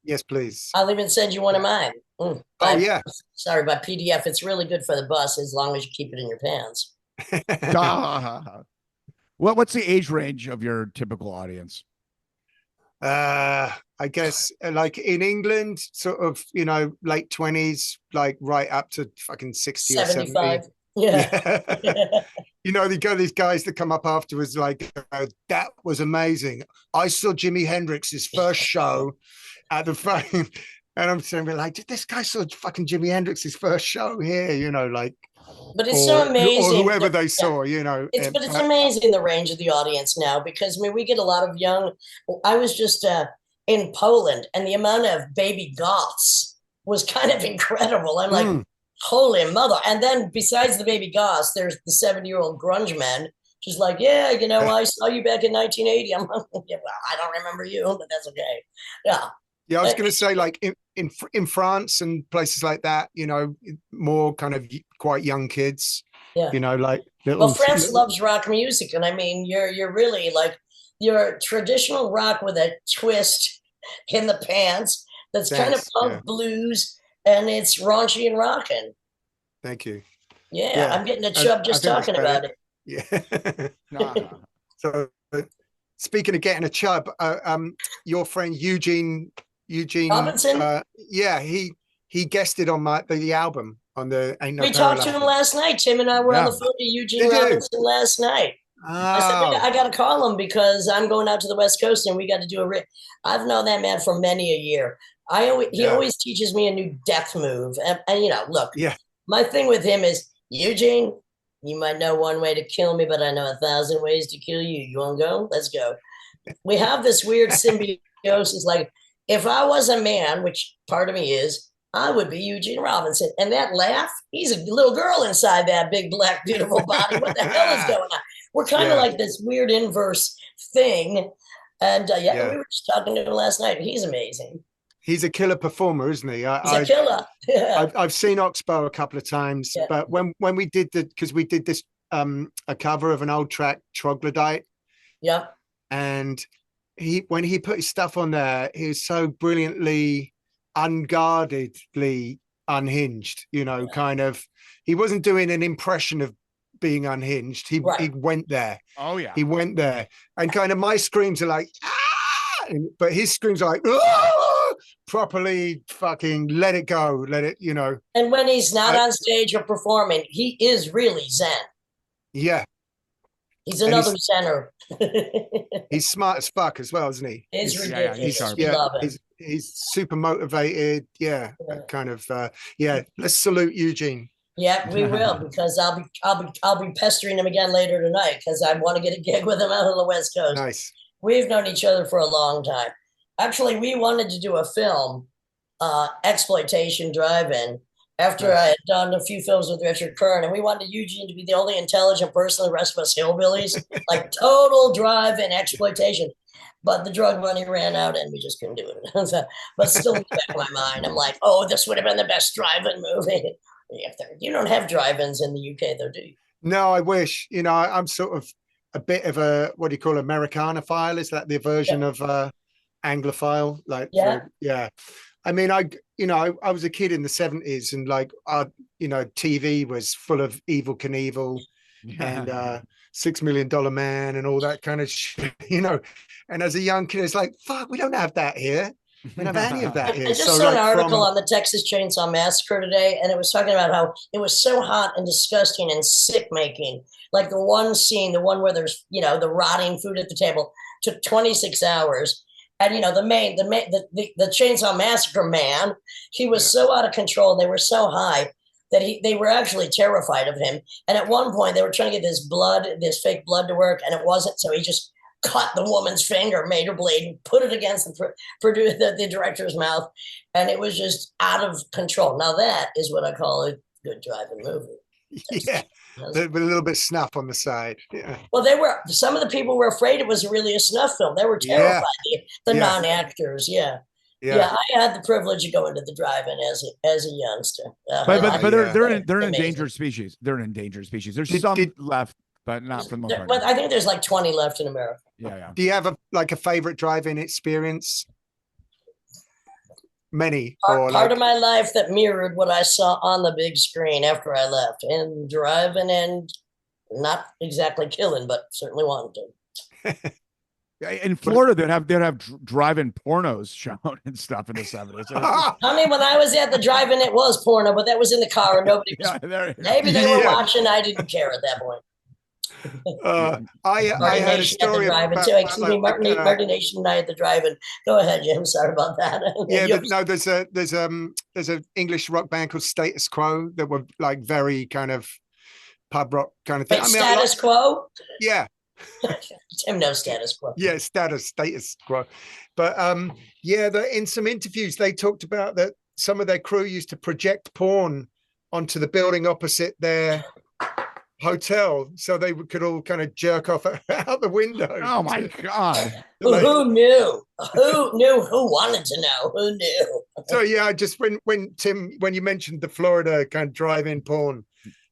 Yes, please. I'll even send you one of mine. Oh yeah. Sorry, by PDF. It's really good for the bus as long as you keep it in your pants. What's the age range of your typical audience? I guess like in England, sort of, late 20s, like right up to fucking 60 or 75. 70. Yeah. Yeah. You got these guys that come up afterwards like, that was amazing. I saw Jimi Hendrix's first show at the fucking, and I'm saying, like, did this guy saw fucking Jimi Hendrix's first show here, like, But it's so amazing. or whoever they saw, But it's amazing the range of the audience now, because I mean we get a lot of young. I was just in Poland, and the amount of baby goths was kind of incredible. I'm like, Holy mother. And then besides the baby Goss, there's the 70-year-old grunge man. She's like, yeah, I saw you back in 1980. I'm like, yeah, well, I don't remember you, but that's okay. Yeah. Yeah, I was going to say, like in France and places like that, more kind of quite young kids, Yeah. like Well, little. France loves rock music, and I mean, you're really like you're traditional rock with a twist in the pants. That's kind of punk blues, and it's raunchy and rocking. Thank you. Yeah, I'm getting a chub just talking about it. Yeah. So, speaking of getting a chub, your friend Eugene Robinson. Yeah, he guested on the album on the Ain't No We Peril talked to him album. last night. Tim and I were on the phone to Eugene Robinson last night. I said, I got to call him because I'm going out to the West Coast and we got to do I've known that man for many a year. He always teaches me a new death move. And look, my thing with him is, Eugene, you might know one way to kill me, but I know 1,000 ways to kill you. You want to go? Let's go. We have this weird symbiosis. Like, if I was a man, which part of me is, I would be Eugene Robinson. And that laugh, he's a little girl inside that big, black, beautiful body. What the hell is going on? We're kind of like this weird inverse thing. And we were just talking to him last night. He's amazing. He's a killer performer, isn't he? He's a killer. Yeah. I've seen Oxbow a couple of times, but when we did because we did this a cover of an old track, Troglodyte. Yeah. And when he put his stuff on there, he was so brilliantly, unguardedly unhinged, kind of. He wasn't doing an impression of being unhinged. He went there. Oh yeah. He went there. And kind of my screams are like, ah! But his screams are like, ah! Properly fucking let it go. Let it, And when he's not on stage or performing, he is really zen. Yeah. He's another Zenner. He's smart as fuck as well, isn't he? He's ridiculous. He's super motivated. Yeah. Kind of let's salute Eugene. Yeah, we will, because I'll be pestering him again later tonight because I want to get a gig with him out on the West Coast. Nice. We've known each other for a long time. Actually, we wanted to do a film, exploitation drive-in, after I had done a few films with Richard Kern, and we wanted Eugene to be the only intelligent person, the rest of us hillbillies, like total drive-in exploitation. But the drug money ran out and we just couldn't do it. But still in the back of my mind, I'm like, oh, this would have been the best drive-in movie. You don't have drive-ins in the UK, though, do you? No, I wish. I'm sort of a bit of a, what do you call, Americanophile? Is that the version of Anglophile? Like, I mean, I was a kid in the 70s and like, TV was full of Evel Knievel and $6 Million Man and all that kind of shit, And as a young kid, it's like, fuck, we don't have that here. We don't have any of that here. I just saw an article on the Texas Chainsaw Massacre today, and it was talking about how it was so hot and disgusting and sick making. Like the one scene, the one where there's, the rotting food at the table, took 26 hours. And the Chainsaw Massacre man, he was so out of control, and they were so high that they were actually terrified of him. And at one point, they were trying to get this fake blood to work, and it wasn't. So he just cut the woman's finger, made her bleed, and put it against the director's mouth, and it was just out of control. Now that is what I call a good drive-in movie. Yeah, with a little bit of snuff on the side. Yeah. Well, some of the people were afraid it was really a snuff film. They were terrified. The non-actors. Yeah. I had the privilege of going to the drive-in as a youngster. But they're an endangered species. They're an endangered species. There's some left, but not for the most part. But I think there's like 20 left in America. Yeah. Do you have a favorite drive-in experience? Many. Part of my life that mirrored what I saw on the big screen after I left, and driving and not exactly killing, but certainly wanting to. In Florida, they'd have drive-in pornos shown and stuff in the 70s. I mean, when I was at the drive-in, it was porno, but that was in the car and nobody was. Maybe they were watching. I didn't care at that point. I had a story about Martin Nation and I at the drive-in. Go ahead, Jim. Sorry about that. There's an English rock band called Status Quo that were like very kind of pub rock kind of thing. Status Quo? Yeah. Tim knows Status Quo. Yeah, status quo. But in some interviews they talked about that some of their crew used to project porn onto the building opposite their hotel, so they could all kind of jerk off out the window. Oh my God. Who knew? Who knew? Who wanted to know? Who knew? So yeah, just when Tim, when you mentioned the Florida kind of drive-in porn,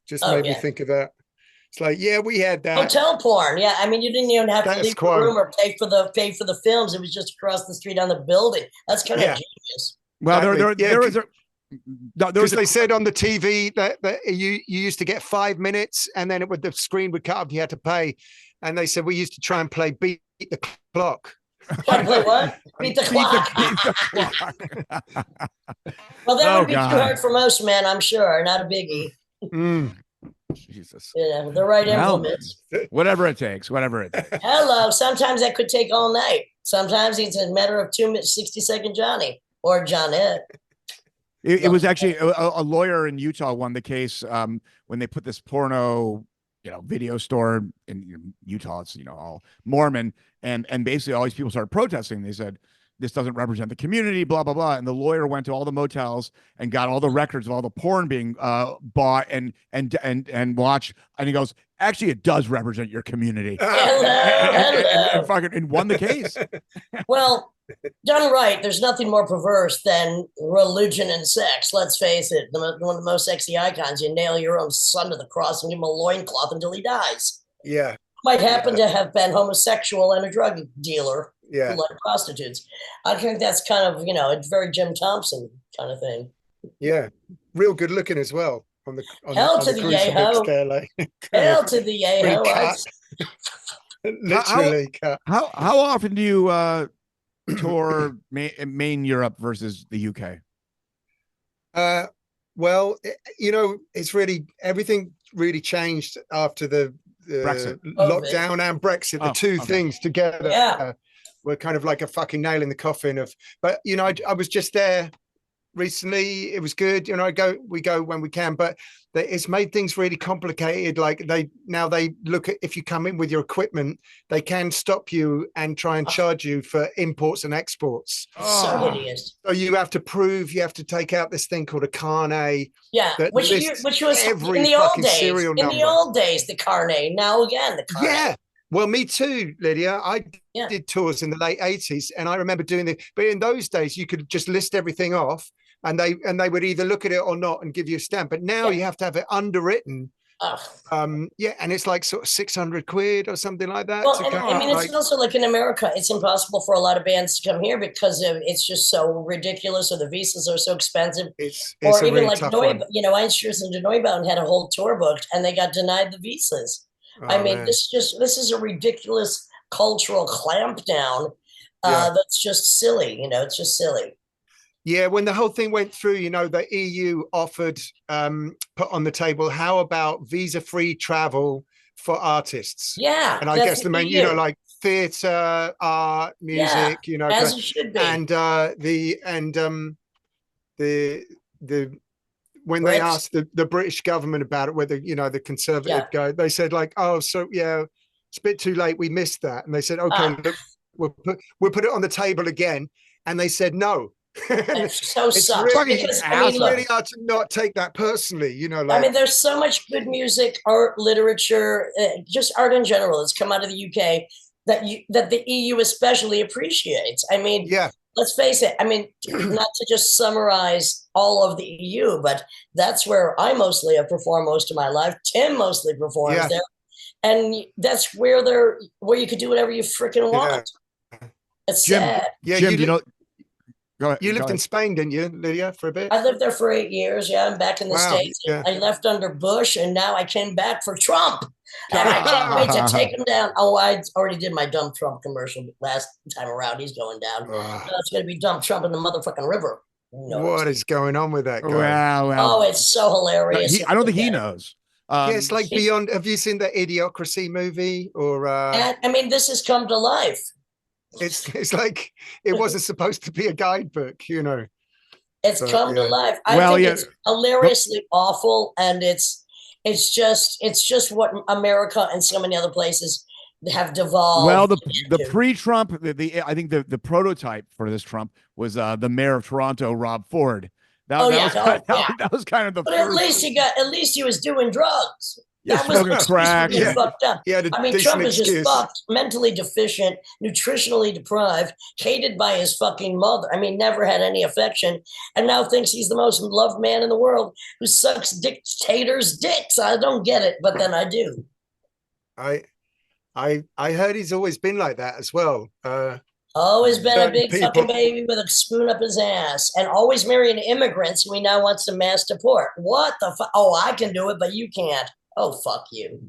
just made me think of that. It's like, yeah, we had that. Hotel porn. Yeah. I mean, you didn't even have to leave the room or pay for the films. It was just across the street on the building. That's kind of genius. Well, there is because they said on the TV that you used to get 5 minutes, and then the screen would cut off. You had to pay, and they said we used to try and play beat the clock. Try to play what? Beat the clock. Well, that would be too hard for most men, I'm sure. Not a biggie. Jesus. Yeah, the right implements. Whatever it takes. Whatever it takes. Hello. Sometimes that could take all night. Sometimes it's a matter of 2 minutes, 60-second Johnny or Johnette. It was actually a lawyer in Utah won the case when they put this porno, video store in Utah. It's all Mormon, and basically all these people started protesting. They said this doesn't represent the community, blah blah blah. And the lawyer went to all the motels and got all the records of all the porn being bought and watched, and he goes, actually, it does represent your community. Hello. And won the case. Well, done right, there's nothing more perverse than religion and sex. Let's face it, one of the most sexy icons. You nail your own son to the cross and give him a loincloth until he dies. Yeah. Might happen to have been homosexual and a drug dealer. Yeah. Who like prostitutes. I think that's kind of, a very Jim Thompson kind of thing. Yeah. Real good looking as well. Hell to the yay-ho. Hell to the yay-ho. Literally cut. How often do you tour main Europe versus the UK? Well, it's really, everything really changed after the Brexit. Lockdown and Brexit. The two things together were kind of like a fucking nail in the coffin but I was just there recently. It was good. We go when we can, but it's made things really complicated. Like they look at, if you come in with your equipment, they can stop you and try and charge you for imports and exports. So hideous. So you have to take out this thing called a carnet. Yeah, which was every in the old days. serial in number. The old days, the carnet. Now again, the carnet. Yeah. Well, me too, Lydia. I did tours in the late 80s, and I remember doing but in those days you could just list everything off, and they would either look at it or not and give you a stamp. But now you have to have it underwritten. And it's like sort of 600 quid or something like that. Well, it's also like in America, it's impossible for a lot of bands to come here because it's just so ridiculous, or the visas are so expensive. It's or even really like Einstürzen and Neubauten had a whole tour booked and they got denied the visas. This is a ridiculous cultural clampdown. That's just silly. It's just silly. Yeah, when the whole thing went through, the EU offered, put on the table, how about visa-free travel for artists? Yeah. And I guess the main, like theatre, art, music, as it should be. And when they asked the British government about it, whether, the Conservative guy, they said like, oh, so yeah, it's a bit too late. We missed that. And they said, okay, look, we'll put it on the table again. And they said, no. It's so sucks. It's really hard to not take that personally, there's so much good music, art, literature, just art in general that's come out of the UK that the EU especially appreciates. Let's face it. Not to just summarize all of the EU, but that's where I mostly have performed most of my life. Tim mostly performs there, and that's where you could do whatever you freaking want. It's Jim, sad. Yeah, Jim, go ahead. You lived in Spain, didn't you, Lydia, for a bit? I lived there for 8 years. Yeah, I'm back in the States. Yeah. I left under Bush, and now I came back for Trump. And I can't wait to take him down. Oh, I already did my dump Trump commercial last time around. He's going down. It's going to be dump Trump in the motherfucking river. What is going on with that guy? Well, it's so hilarious. I don't think he knows. It's like Beyond. Have you seen the Idiocracy movie? Or this has come to life. It's like it wasn't supposed to be a guidebook, It's come to life. I think it's hilariously awful, and it's just what America and so many other places have devolved. Well, the pre-Trump, I think the prototype for this Trump was the mayor of Toronto, Rob Ford. Oh yeah, that was kind of the but first. at least he was doing drugs. Yeah, That was smoking crack. fucking fucked up. He had a I mean, decent Trump is just excuse. fucked, mentally deficient, nutritionally deprived, hated by his fucking mother. I mean, never had any affection, and now thinks he's the most loved man in the world who sucks dictators' dicks. I don't get it, but then I do. I I heard he's always been like that as well. Always been a Certain big people. fucking baby with a spoon up his ass, and always marrying immigrants who he now wants to mass deport. What the fuck? Oh, I can do it, but you can't. Oh, fuck you.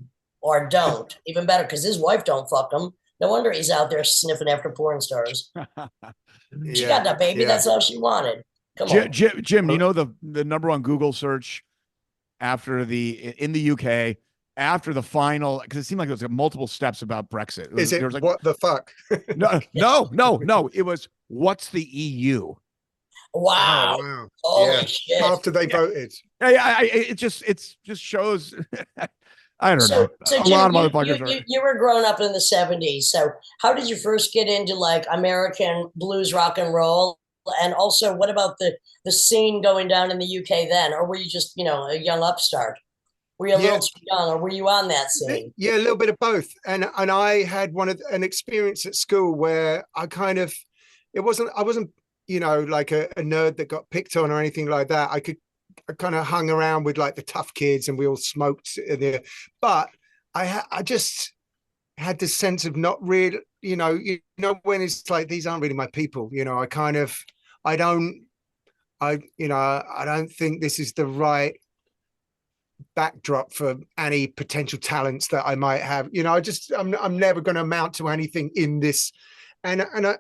Or don't. Even better, because his wife don't fuck him. No wonder he's out there sniffing after porn stars. She got Yeah, that baby. yeah. That's all she wanted. Come Jim, on. Jim, you know the number one Google search after in the UK after the final, because it seemed like there was multiple steps about Brexit. Is it there was like, what the fuck? no. It was, what's the EU? Wow. Oh wow. Holy Yeah. shit. After they voted. It just shows. I don't know. So A Jim, lot of motherfuckers you were growing up in the 70s. So how did you first get into like American blues rock and roll? And also, what about the scene going down in the UK then? Or were you just, a young upstart? Were you a Yeah, little too young, or were you on that scene? yeah, a little bit of both. And I had an experience at school where I wasn't, like a nerd that got picked on or anything like that. I kind of hung around with like the tough kids and we all smoked in there. But I just had this sense of not really, when it's like, these aren't really my people, I don't, I don't think this is the right backdrop for any potential talents that I might have. I'm never going to amount to anything in this. And I,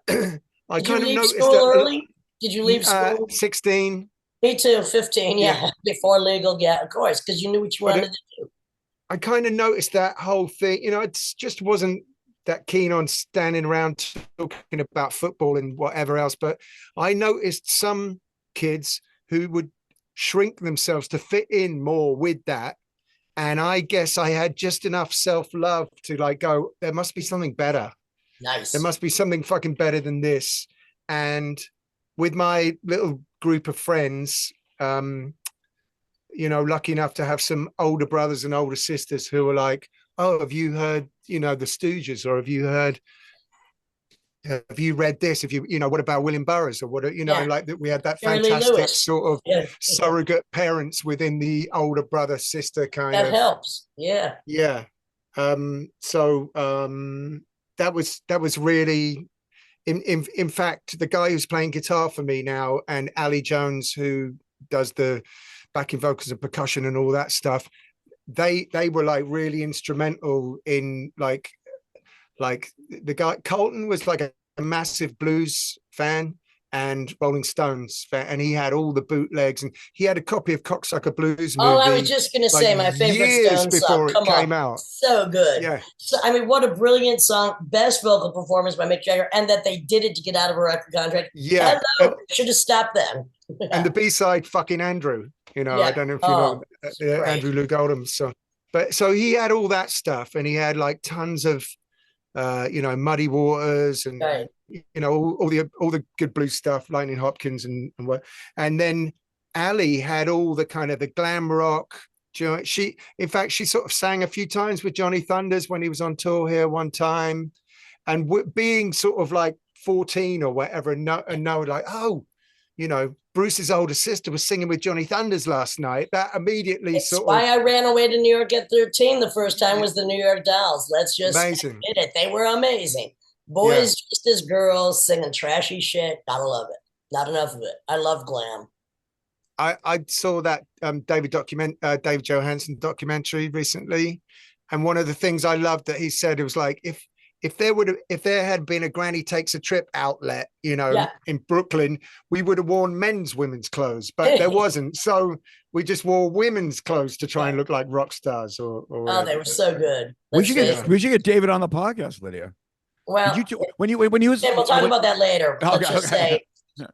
I Did you kind of leave noticed school that early? Did you leave school? 16. Me too, 15, Yeah. yeah, before legal, yeah, of course, because you knew what you But wanted to do. I kind of noticed that whole thing. It just wasn't that keen on standing around talking about football and whatever else. But I noticed some kids who would shrink themselves to fit in more with that. And I guess I had just enough self-love to like go, there must be something better. There Nice. must be something fucking better than this. And with my little group of friends, lucky enough to have some older brothers and older sisters who were like, oh, have you heard, the Stooges, or have you read this? If what about William Burroughs, or what, Yeah, like that we had that Jerry Lee fantastic Lewis. sort of Yeah, surrogate parents within the older brother sister kind that of. helps. Yeah. Yeah. That was really, in fact, the guy who's playing guitar for me now, and Ali Jones, who does the backing vocals and percussion and all that stuff, they were like really instrumental in like the guy Colton was like a massive blues fan and Rolling Stones fan, and he had all the bootlegs, and he had a copy of Cocksucker Blues Oh, I was movie just gonna like say my favorite years Stone song. before it Come on, came out. so good. Yeah. So I mean, what a brilliant song! Best vocal performance by Mick Jagger, and that they did it to get out of a record contract. Yeah. Hello, should have stopped then. And the B-side, fucking Andrew, I Yeah. don't know if you know Oh, great. Andrew Luke Oldham. So he had all that stuff, and he had like tons of Muddy Waters, and Right. all the good blues stuff, Lightning Hopkins and what. And then Ali had all the kind of the glam rock. She sort of sang a few times with Johnny Thunders when he was on tour here one time, and being sort of like 14 or whatever, and know like, oh, Bruce's older sister was singing with Johnny Thunders last night. That immediately It's sort why of I ran away to New York at 13 the first time was the New York Dolls. Let's just amazing. admit it. They were amazing. Yeah. Boys just as girls singing trashy shit. Gotta love it. Not enough of it. I love glam. I saw that David Johansen documentary recently, and one of the things I loved that he said, it was like, if there had been a Granny Takes a Trip outlet, Yeah. in Brooklyn, we would have worn women's clothes, but there wasn't. So we just wore women's clothes to try and look like rock stars or Oh, they were so good. we Let's should face get it. we should get David on the podcast, Lydia. Well, Did you when he was Tim, we'll talk about that later. Let's just say Yeah.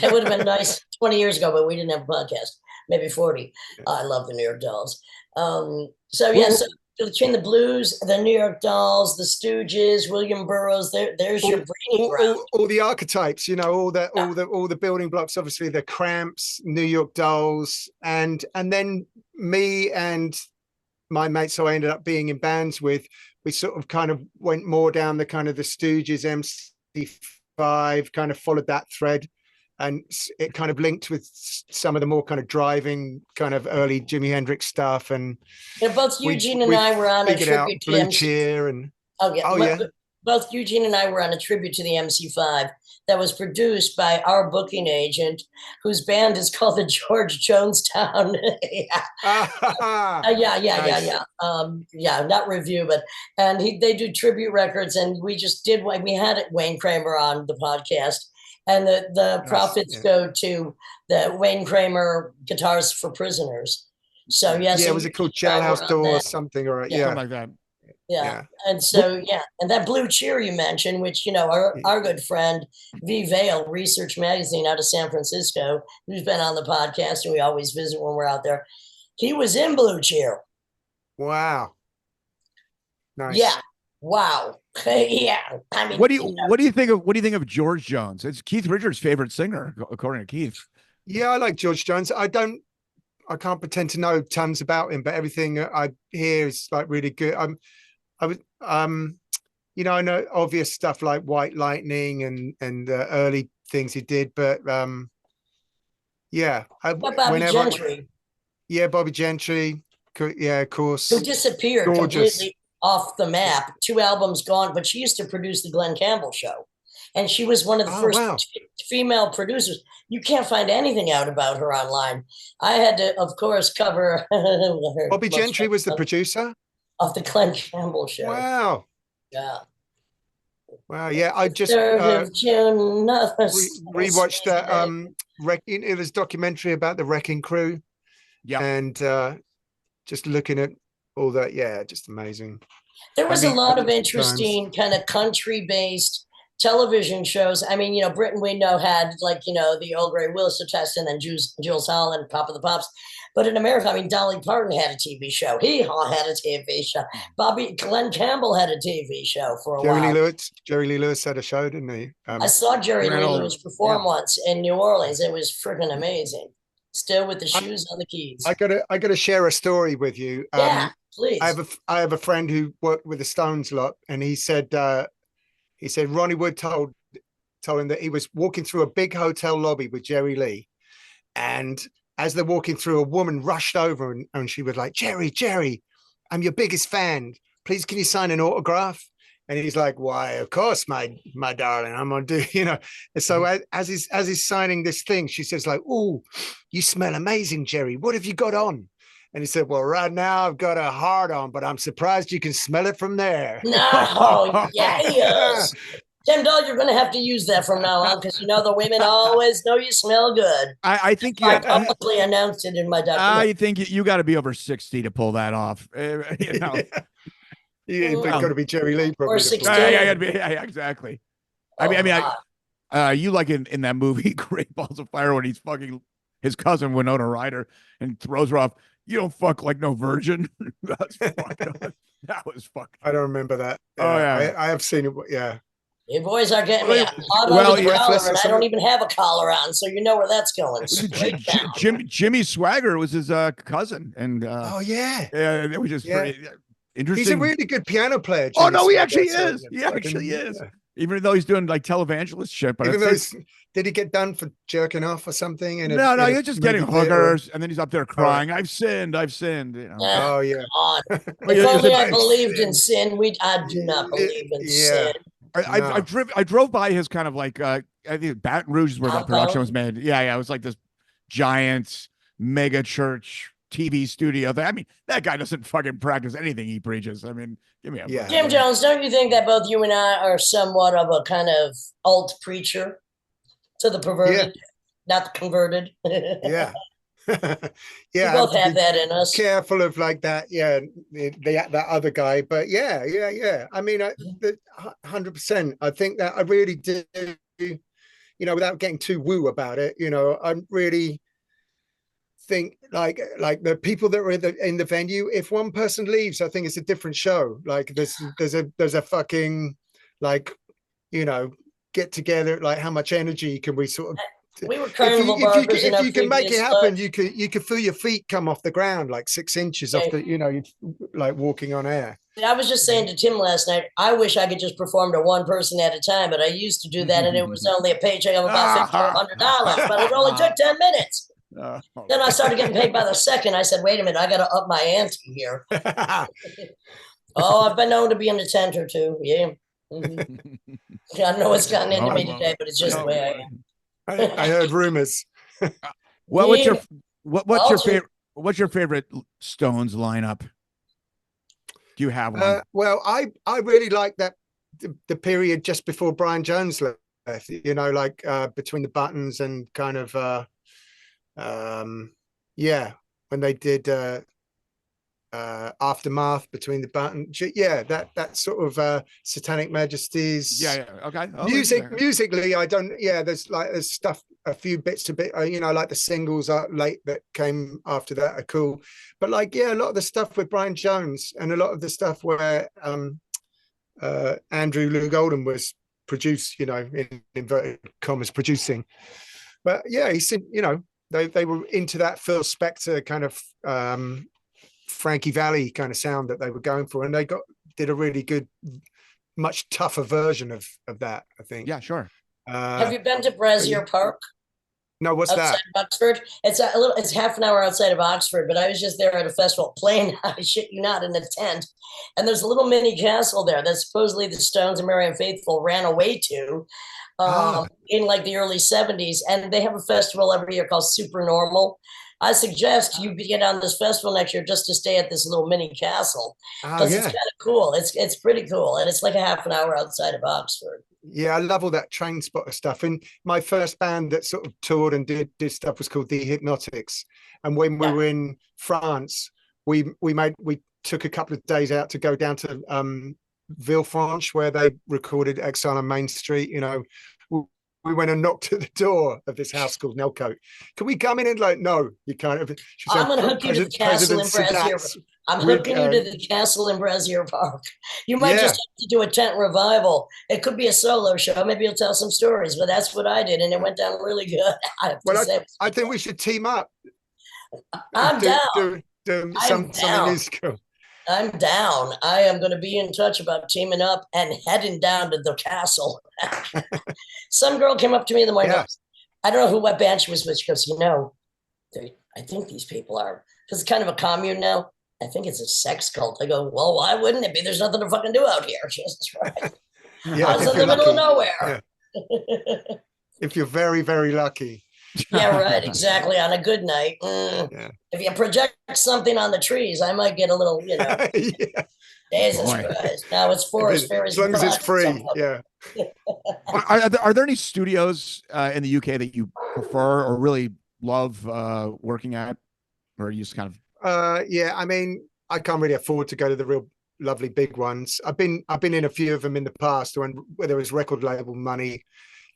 it would have been nice 20 years ago, but we didn't have a podcast. Maybe 40. I love the New York Dolls. So yeah, Well, so between the Blues, the New York Dolls, the Stooges, William Burroughs. There's your breeding ground. All the archetypes, all the building blocks. Obviously, the Cramps, New York Dolls, and then me and my mates who I ended up being in bands with. We sort of kind of went more down the kind of the Stooges, MC5, kind of followed that thread, and it kind of linked with some of the more kind of driving, kind of early Jimi Hendrix stuff. And both Eugene and I were on a tribute to Blue MC. Cheer and oh yeah. Both Eugene and I were on a tribute to the MC5 that was produced by our booking agent, whose band is called the George Jonestown. Not Revue, but they do tribute records, and we just did. We had Wayne Kramer on the podcast, and the profits go to the Wayne Kramer Guitars for Prisoners. So was it called Jailhouse Door or something? Or something like that. Yeah. And so, and that Blue Cheer you mentioned, which, our good friend, V. Vale, Research Magazine out of San Francisco, who's been on the podcast, and we always visit when we're out there. He was in Blue Cheer. Wow. Nice. Yeah. Wow. Yeah. I mean, what do you think of George Jones? It's Keith Richards' favorite singer, according to Keith. Yeah, I like George Jones. I can't pretend to know tons about him, but everything I hear is like really good. I know obvious stuff like White Lightning and early things he did, but Bobby Gentry. Bobby Gentry, of course, who disappeared completely off the map. 2 albums gone, but she used to produce the Glenn Campbell Show, and she was one of the first female producers. You can't find anything out about her online. I had to, of course, cover her. Bobby Gentry was the producer of the Glenn Campbell Show. Wow. Yeah. Wow. Yeah. I just rewatched that. It was a documentary about the Wrecking Crew. Yeah. And just looking at all that. Yeah. Just amazing. There was a lot of interesting kind of country-based television shows. I mean, Britain we know had the Old Grey Wilson Test, and then Jules Holland, Pop of the Pops. But in America, I mean, Dolly Parton had a TV show. Hee Haw had a TV show. Glenn Campbell had a TV show for a while. Jerry Lee Lewis had a show, didn't he? I saw Jerry Lee Lewis perform once in New Orleans. It was freaking amazing. Still with the shoes on the keys. I gotta share a story with you. Please. I have a friend who worked with the Stones a lot, and he said Ronnie Wood told him that he was walking through a big hotel lobby with Jerry Lee, and as they're walking through, a woman rushed over and she was like, Jerry, I'm your biggest fan. Please, can you sign an autograph? And he's like, why, of course, my darling, I'm gonna do, And so as he's signing this thing, she says like, oh, you smell amazing, Jerry. What have you got on? And he said, well, right now I've got a heart on, but I'm surprised you can smell it from there. No, yes. Tim Dahl, you're going to have to use that from now on, because the women always know you smell good. I think I publicly announced it in my documentary. I think you got to be over 60 to pull that off. You've got to be Jerry Lee, probably. Or 16. Yeah, exactly. You like in that movie, Great Balls of Fire, when he's fucking his cousin Winona Ryder and throws her off. You don't fuck like no virgin. That's fucked up. That was fucked. I don't remember that. Oh yeah, I have seen it. Yeah. You boys are getting me hot under the collar, and I don't even have a collar on, so you know where that's going. Jimmy Swagger was his cousin, and it was just pretty interesting. He's a really good piano player. Oh no, he actually is. He actually is. Even though he's doing like televangelist shit, but did he get done for jerking off or something? No, he was just getting hookers, and then he's up there crying, "I've sinned." Oh yeah. If only I believed in sin. I do not believe in sin. I drove by his kind of like I think Baton Rouge is where that production was made. Yeah, it was like this giant mega church TV studio thing. I mean, that guy doesn't fucking practice anything he preaches. I mean, give me a Jim Jones, don't you think that both you and I are somewhat of a kind of alt preacher to the perverted, not the converted? Yeah. We both have that in us. Careful of like that, that other guy, but yeah. I mean, 100%. I think that I really do. Without getting too woo about it, I'm really think like the people that were in the venue, if one person leaves, I think it's a different show. Like there's a fucking like, you know, get together, like how much energy can we sort of, We were carnival barbers in if our you can make it previous happen, life. you could feel your feet come off the ground like 6 inches off Okay. the, you know, like walking on air. I was just saying to Tim last night, I wish I could just perform to one person at a time, but I used to do that, and it was only a paycheck of about $5,200, but it only took 10 minutes. Then I started getting paid by the second. I said, wait a minute, I got to up my ante here. Oh, I've been known to be in a tent or two. Yeah. Mm-hmm. I don't know what's gotten into me today, but it's just the way I am. I heard rumors. Well, what's your what's your favorite Stones lineup? Do you have one? Well, I really like that the period just before Brian Jones left. You know, like Between the Buttons and kind of yeah, when they did Aftermath, Between the Buttons. Yeah, that sort of Satanic Majesties. Yeah. Okay. Musically, I don't. Yeah, there's stuff, a few bits to bit. You know, like the singles are late that came after that are cool, but like a lot of the stuff with Brian Jones and a lot of the stuff where Andrew Lou Golden was produced. You know, in inverted commas, producing. But yeah, he seemed. You know, they were into that Phil Spector kind of Frankie Valli kind of sound that they were going for, and they did a really good, much tougher version of that, I think. Yeah, sure. Have you been to Brazier Park? No, what's outside that? of Oxford? It's half an hour outside of Oxford, but I was just there at a festival playing, I shit you not, in a tent. And there's a little mini castle there that supposedly the Stones and Marianne Faithfull ran away to in like the early 70s. And they have a festival every year called Super Normal. I suggest you get on this festival next year just to stay at this little mini castle because it's kind of cool. It's pretty cool, and it's like a half an hour outside of Oxford. Yeah, I love all that Train Spotter stuff. And my first band that sort of toured and did stuff was called Thee Hypnotics. And when we were in France, we took a couple of days out to go down to Villefranche, where they recorded Exile on Main Street. You know, we went and knocked at the door of this house called Nelcote. Can we come in? And like, no, you can't. I'm going to hook you to the castle in Brazier. I'm hooking you to the castle in Brazier Park. You might just have to do a tent revival. It could be a solo show. Maybe you'll tell some stories, but that's what I did, and it went down really good. I think we should team up. I'm down. Do something musical. I'm down. I am going to be in touch about teaming up and heading down to the castle. Some girl came up to me in the morning. Yeah. I don't know what band she was with. She goes, you know, I think these people are, because it's kind of a commune now. I think it's a sex cult. I go, well, why wouldn't it be? There's nothing to fucking do out here. She says, right. Yeah, I was in the middle of nowhere. Yeah. If you're very, very lucky. Yeah, right. Exactly. On a good night. If you project something on the trees, I might get a little, you know. Jesus Christ. Now it's forest fairies. As long as it's free. Yeah. Are there any studios in the UK that you prefer or really love working at? Or are you just kind of yeah, I mean, I can't really afford to go to the real lovely big ones. I've been in a few of them in the past where there was record label money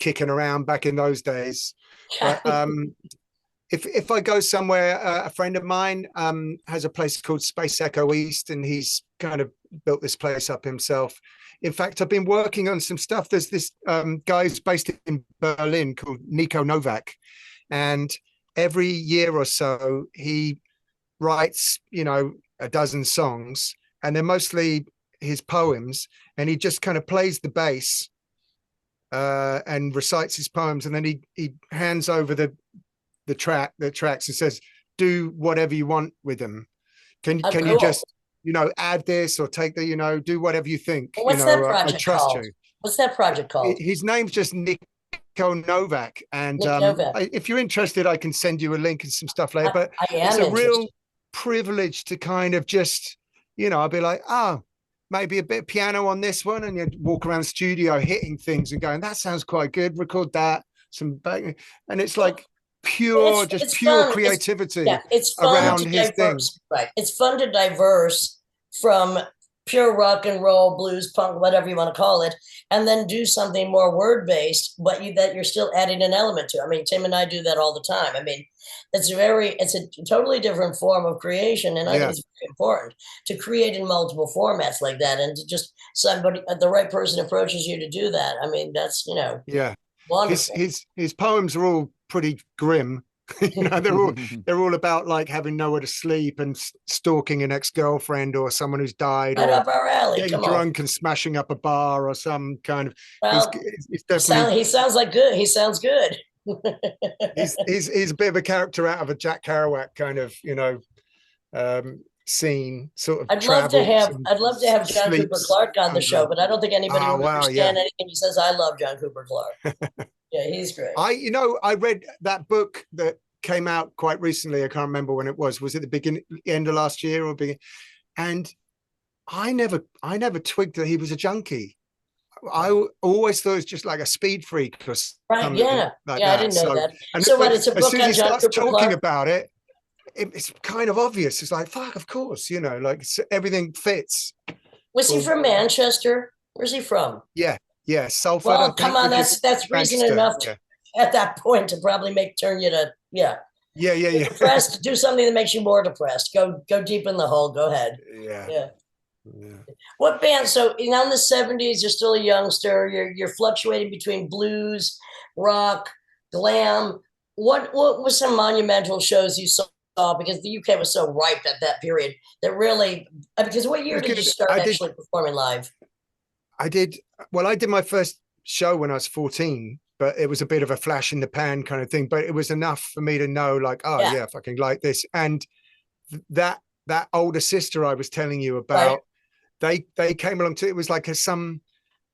kicking around back in those days. But if I go somewhere, a friend of mine has a place called Space Echo East, and he's kind of built this place up himself. In fact, I've been working on some stuff. There's this guy who's based in Berlin called Nico Novak, and every year or so he writes, you know, a dozen songs, and they're mostly his poems, and he just kind of plays the bass and recites his poems, and then he hands over the tracks and says, do whatever you want with them. Can you just, you know, add this or take the, you know, do whatever you think. What's that project called? What's that project called? His name's just Nico Novak, and if you're interested, I can send you a link and some stuff later. But it's a real privilege to kind of just, you know, I'll be like, maybe a bit of piano on this one, and you walk around the studio hitting things and going, that sounds quite good. Record that, and it's like pure creativity. It's fun around his things. Right. It's fun to diverse from pure rock and roll, blues, punk, whatever you want to call it, and then do something more word based, but that you're still adding an element to. I mean, Tim and I do that all the time. I mean, it's a totally different form of creation, and I think Yeah. it's very important to create in multiple formats like that, and to just somebody, the right person approaches you to do that. I mean, that's Yeah. His wonderful. his poems are all pretty grim. They're all about like having nowhere to sleep and stalking an ex-girlfriend or someone who's died, Right or up our alley. getting Come on. drunk and smashing up a bar or some kind of. Well, He's definitely he sounds like good. He sounds good. he's a bit of a character out of a Jack Kerouac kind of scene, sort of travels and I'd love to have John Cooper sleeps, Clarke on the comes show, back. but I don't think anybody Oh would wow, yeah. understand anything he says. I love John Cooper Clarke. Yeah, he's great. I read that book that came out quite recently. I can't remember when it was. Was it the end of last year or begin? And I never twigged that he was a junkie. I always thought it was just like a speed freak or Right, something yeah. like Yeah, I that. didn't know So, that. and So what, it's a as book soon as on he John starts Cooper talking Clarke? about it, it's kind of obvious. It's like, fuck, of course, like everything fits. Was he from Manchester? Where's he from? Yeah, yeah, Salford, I Well, come think, on, which is that's reason Manchester. enough Yeah, at that point to probably turn you to yeah, yeah, You're yeah. depressed. Do something that makes you more depressed. Go deep in the hole. Go ahead. Yeah, Yeah. yeah. What band? So now in the 70s, you're still a youngster. You're fluctuating between blues, rock, glam. What was some monumental shows you saw? Because the UK was so ripe at that period that really, because what It year was did you good. start actually performing live? I did. Well, I did my first show when I was 14, but it was a bit of a flash in the pan kind of thing. But it was enough for me to know, like, oh Yeah, yeah, fucking like this. And that older sister I was telling you right. about, they came along to. It was like some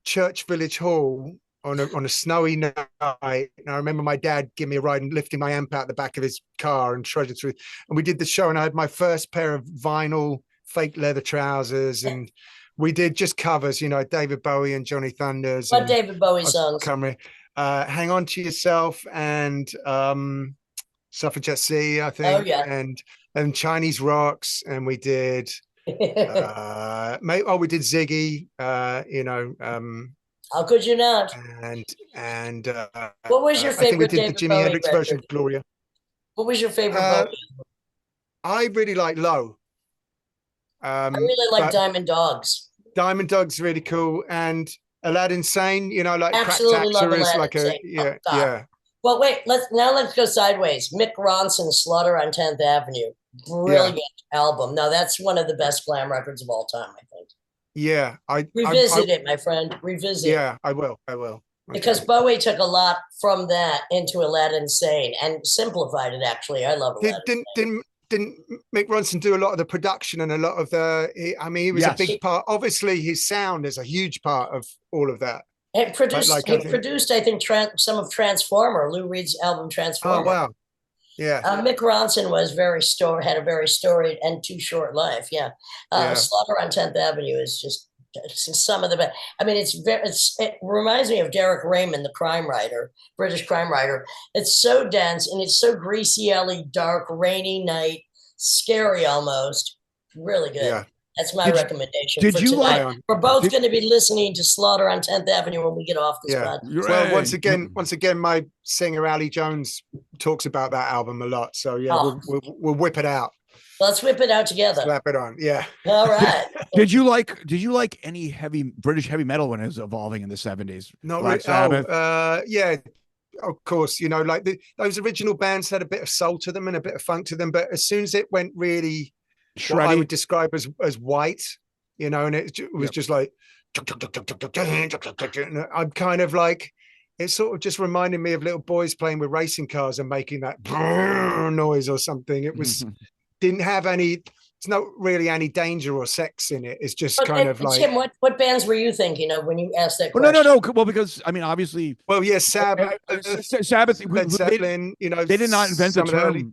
church village hall on a snowy night. And I remember my dad giving me a ride and lifting my amp out the back of his car and trudging through. And we did the show, and I had my first pair of vinyl fake leather trousers, and we did just covers, David Bowie and Johnny Thunders What and David Bowie I songs? can't remember, Hang On to Yourself and Suffragette C, I Oh think, yeah. and Chinese Rocks, and we did we did Ziggy, How could you not? and What was your I think we favorite did the David Jimi Bowie Hendrix version record? of Gloria. What was your favorite Uh, Bowie? I really like Low, I really like but Diamond Dogs. Diamond Dog's really cool, and Aladdin Sane, like Cracked Absolutely love Actor is Aladdin like Sane. Oh yeah, God. yeah, Well, wait. Let's go sideways. Mick Ronson's Slaughter on 10th Avenue. yeah, Brilliant album. Now that's one of the best glam records of all time. I think. yeah. Revisit it, my friend. Revisit it. Yeah, I will. Because Okay. Bowie took a lot from that into Aladdin Sane and simplified it. Actually, I love Did Aladdin didn't Sane. didn't didn't Mick Ronson do a lot of the production and a lot of I mean, he was a Yes. big part. Obviously, his sound is a huge part of all of that. He But produced. like, I He think, produced. I think some of Transformer, Lou Reed's album oh Transformer. wow, yeah, Mick Ronson was had a very storied and too short life. Yeah, yeah, Slaughter on 10th Avenue is just some of the best. I mean, it reminds me of Derek Raymond, the crime writer, British crime writer. It's so dense and it's so greasy alley, dark, rainy night, scary almost. Really good. yeah. That's my Did recommendation did for you tonight. like? Right on. We're both Did going to be listening to Slaughter on 10th Avenue when we get off this Yeah. pod. Well, Hooray. once again, my singer Ali Jones talks about that album a lot. So yeah, Oh, we'll whip it out, let's whip it out together. slap it on. Yeah. All right. Did you like any British heavy metal when it was evolving in the 70s? Not Black really. Sabbath. Yeah. Of course, like those original bands had a bit of soul to them and a bit of funk to them, but as soon as it went really what I would Shreddy. describe as white, and it was Yep. just like I'm kind of like, it sort of just reminded me of little boys playing with racing cars and making that noise or something. It was didn't have any. It's not really any danger or sex in it. It's just But, kind of like, Jim, what bands were you thinking of when you asked that Well, question? no. Well, because I mean, obviously, well, yeah, Sabbath, Sabbath. Led Zeppelin. They did not invent the some of the term. early.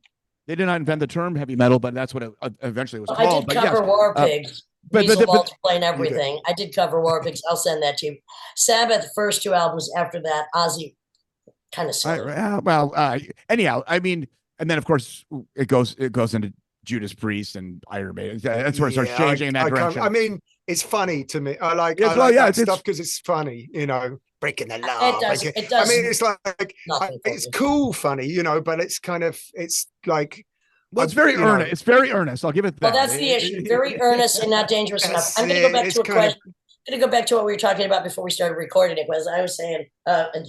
They did not invent the term heavy metal, but that's what it eventually was I called. did But yes, cover War uh, Pigs. but Weasel Waltz playing You did. everything. I did cover War Pigs. I'll send that to you. Sabbath, first two albums. After that, Ozzy, kind of silly. anyhow, I mean, and then of course it goes into Judas Priest and Iron Maiden. That's where it starts changing in that direction. I mean, it's funny to me. I like that stuff because it's funny, you know, breaking the law. It does. It does. I mean, it's like it's cool, funny, you know, but it's kind of like. Well, it's very earnest. It's very earnest. I'll give it that. Well, that's the issue. Very earnest and not dangerous enough. I'm going to go back to a question. I'm going to go back to what we were talking about before we started recording it. Was I was saying,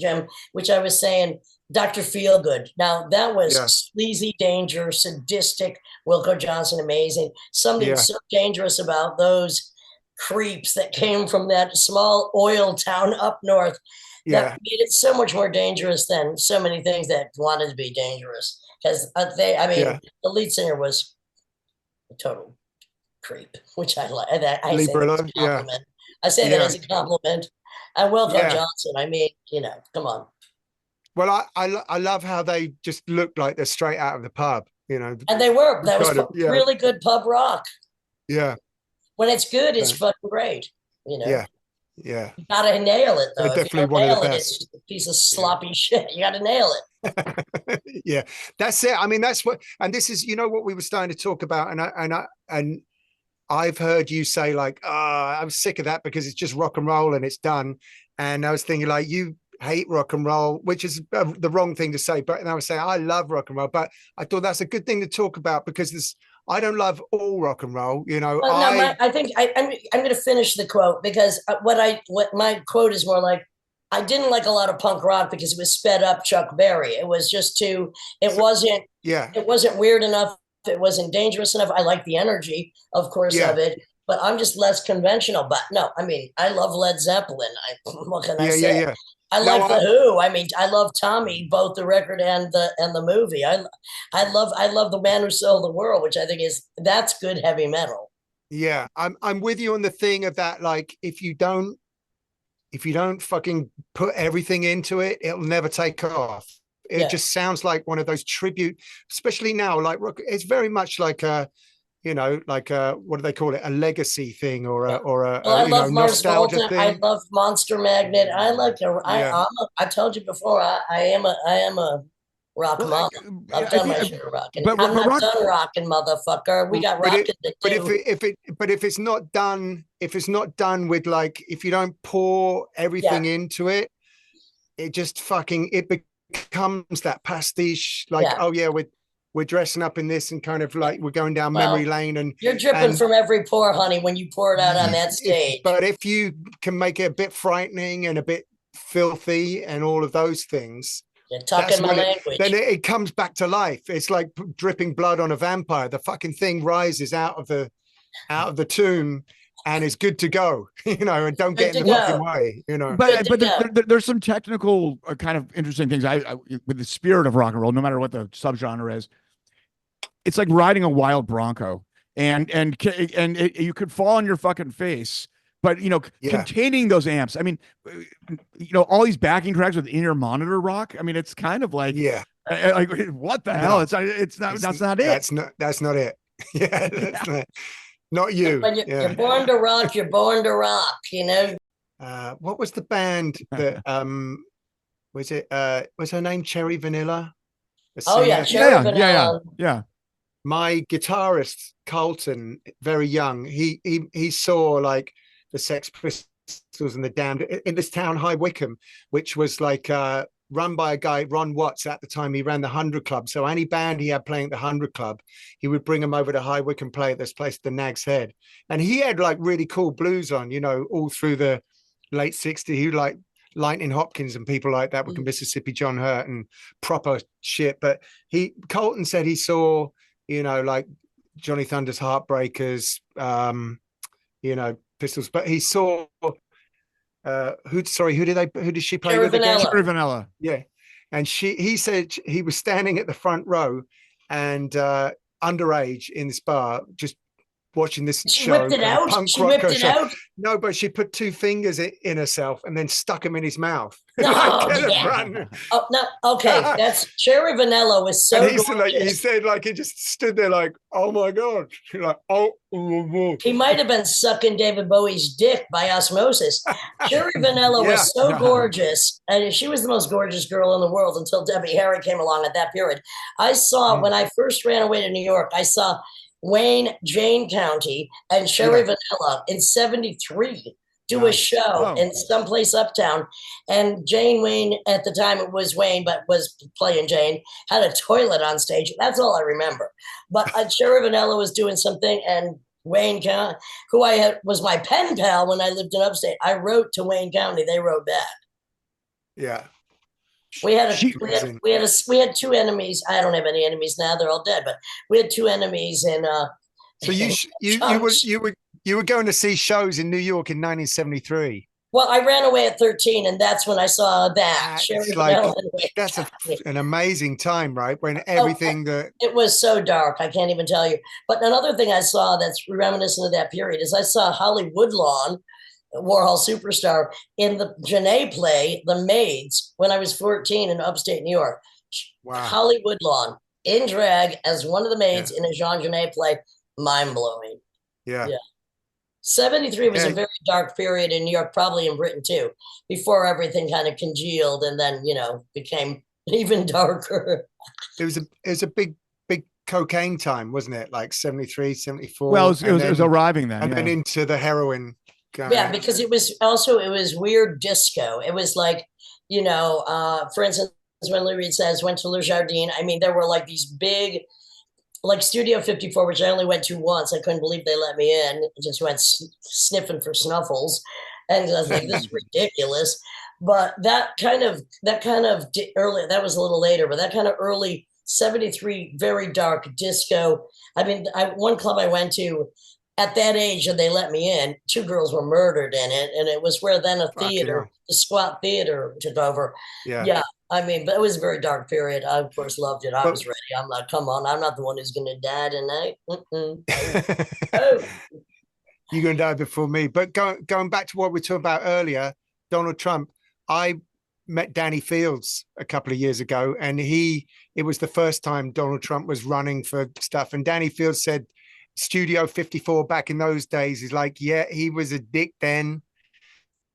Jim, which I was saying, Dr. Feelgood. Now that was sleazy, dangerous, sadistic. Wilco Johnson, amazing. Something so dangerous about those creeps that came from that small oil town up north. That made it so much more dangerous than so many things that wanted to be dangerous. Because the lead singer was a total creep, which I like. I say that as a compliment. I say that as a compliment. And Wilco Johnson, I mean, you know, come on. Well, I love how they just look like they're straight out of the pub, you know. And they were. That was really good pub rock. Yeah. When it's good, it's fucking great, you know. Yeah. Yeah. You gotta nail it, though. They're definitely one of the best. It's just a piece of sloppy shit. You gotta nail it. Yeah, that's it. I mean, that's what, and this is, you know, what we were starting to talk about, and I've heard you say like, I'm sick of that because it's just rock and roll and it's done. And I was thinking like, you hate rock and roll, which is the wrong thing to say. But I was saying I love rock and roll, but I thought that's a good thing to talk about because I don't love all rock and roll, you know. Well, no, I think I'm going to finish the quote because what my quote is more like, I didn't like a lot of punk rock because it was sped up Chuck Berry. It was just it wasn't weird enough. It wasn't dangerous enough. I like the energy, of course, of it, but I'm just less conventional. But no, I mean, I love Led Zeppelin. What can I say? Yeah. I like the Who. I mean, I love Tommy, both the record and the movie. I love The Man Who Sold the World, which I think that's good heavy metal. Yeah, I'm with you on the thing of that. Like, if you don't fucking put everything into it, it'll never take off. It just sounds like one of those tribute, especially now. Like rock, it's very much like a, you know, like what do they call it? A legacy thing or I love Mars Volta. I love Monster Magnet. I told you before, I am a rock mama. I've done my shit of rocking. I'm not done rocking, motherfucker. We got rocking to do. But if it's not done with like, if you don't pour everything into it, it just fucking becomes that pastiche. Like, we're dressing up in this and kind of like we're going down memory lane, and you're dripping from every pore, honey, when you pour it out on that stage. But if you can make it a bit frightening and a bit filthy and all of those things, you're talking my language. Then it comes back to life. It's like dripping blood on a vampire. The fucking thing rises out of the tomb and is good to go, you know, and don't get in the fucking way, you know. But there's some technical kind of interesting things. I with the spirit of rock and roll, no matter what the subgenre is, it's like riding a wild bronco, and you could fall on your fucking face. But, you know, containing those amps, I mean, you know, all these backing tracks with in-ear monitor rock. I mean, it's kind of like, like what the hell? That's not it. That's not it. Yeah, that's not you. When you're born to rock, you're born to rock, you know. What was the band that was her name Cherry Vanilla? Cherry Vanilla. Yeah. My guitarist Colton, very young, he saw like the Sex Pistols and the Damned in this town, High Wycombe, which was like run by a guy, Ron Watts. At the time, he ran the 100 Club. So any band he had playing at the 100 Club, he would bring them over to High Wycombe, play at this place, the Nag's Head. And he had like really cool blues on, you know, all through the late 60s. He like Lightning Hopkins and people like that, with Mississippi John Hurt and proper shit. But Colton said he saw, you know, like Johnny Thunder's Heartbreakers, you know, Pistols, but he saw who did she play with again? Cherry Vanilla. Yeah. And he said he was standing at the front row and underage in this bar, just watching this She show, whipped it kind of out. punk She rock whipped it show. out. No, but she put 2 fingers in herself and then stuck them in his mouth. Oh, Kenneth yeah. Branagh. Oh no, okay. That's Cherry Vanilla was so And he gorgeous. said, like, he just stood there like, oh my God. You're like, oh. He might have been sucking David Bowie's dick by osmosis. Cherry Vanilla Yeah. was so gorgeous. And she was the most gorgeous girl in the world until Debbie Harry came along at that period. I saw, when I first ran away to New York, I saw Wayne, Jane County, and Cherry Vanilla in 73 do a show in someplace uptown. And Jane Wayne, at the time it was Wayne, but was playing Jane, had a toilet on stage. That's all I remember. But Cherry Vanilla was doing something, and Wayne County, who was my pen pal when I lived in upstate, I wrote to Wayne County. They wrote back. Yeah. We had 2 enemies. I don't have any enemies now; they're all dead. But we had 2 enemies, and so you were going to see shows in New York in 1973. Well, I ran away at 13, and that's when I saw that. That's an amazing time, right? When everything it was so dark, I can't even tell you. But another thing I saw that's reminiscent of that period is I saw Holly Woodlawn, Warhol superstar, in the Genet play, The Maids, when I was 14 in upstate New York. Wow. Holly Woodlawn in drag as one of the maids in a Jean Genet play. Mind blowing. Yeah. 73 was a very dark period in New York, probably in Britain too, before everything kind of congealed and then, became even darker. It was a big cocaine time, wasn't it? Like 73, 74. Well, it was arriving then. And then into the heroin. Yeah, because it was weird disco. It was like, for instance, when Lou Reed says, went to Le Jardin, I mean, there were like these big, like Studio 54, which I only went to once. I couldn't believe they let me in. I just went sniffing for snuffles. And I was like, this is ridiculous. But that kind of early, that was a little later, but that kind of early 73, very dark disco. I mean, one club I went to at that age, and they let me in, 2 girls were murdered in it. And it was where then the Squat Theater took over. Yeah. I mean, but it was a very dark period. I, of course, loved it. I was ready. I'm like, come on, I'm not the one who's going to die tonight. You're going to die before me. But going back to what we were talking about earlier, Donald Trump, I met Danny Fields a couple of years ago, and it was the first time Donald Trump was running for stuff. And Danny Fields said, Studio 54 back in those days, he's like, yeah, he was a dick then.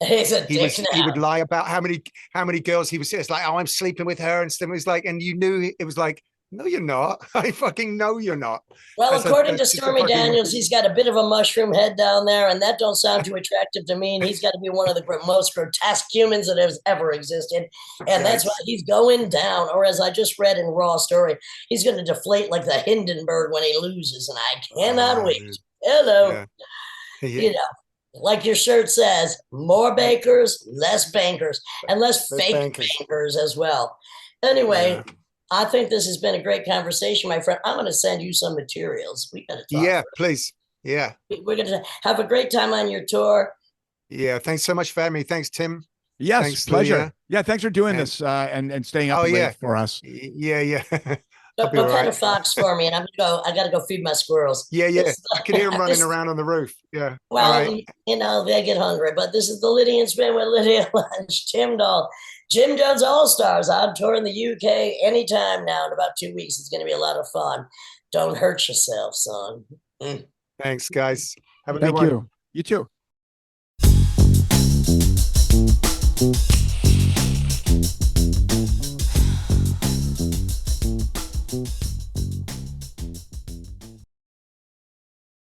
He's a dick now. He would lie about how many girls he was. It's like, oh, I'm sleeping with her, and stuff. It was like, and you knew it was like, no, you're not. I fucking know you're not. Well, according to Stormy Daniels, he's got a bit of a mushroom head down there, and that don't sound too attractive to me. And he's got to be one of the most grotesque humans that has ever existed, and that's why he's going down. Or as I just read in Raw Story, he's going to deflate like the Hindenburg when he loses, and I cannot wait. Hello, like your shirt says, more bakers, less bankers, and less fake bankers as well. Anyway, I think this has been a great conversation, my friend. I'm going to send you some materials. We got to talk. Yeah, please. Yeah. We're going to have a great time on your tour. Yeah. Thanks so much for having me. Thanks, Tim. Yes, thanks, pleasure. Lydia. Yeah, thanks for doing this and staying up late for us. Yeah. Go kind of fox for me, and I got to go feed my squirrels. Yeah. I can hear them running around on the roof. Yeah. Well, they get hungry. But this is the Lydia and Spin with Lydia Lunch, Tim Dahl, Jim Jones All-Stars on tour in the UK anytime now in about 2 weeks. It's going to be a lot of fun. Don't hurt yourself, son. Thanks, guys. Have a good one. Thank you. You too.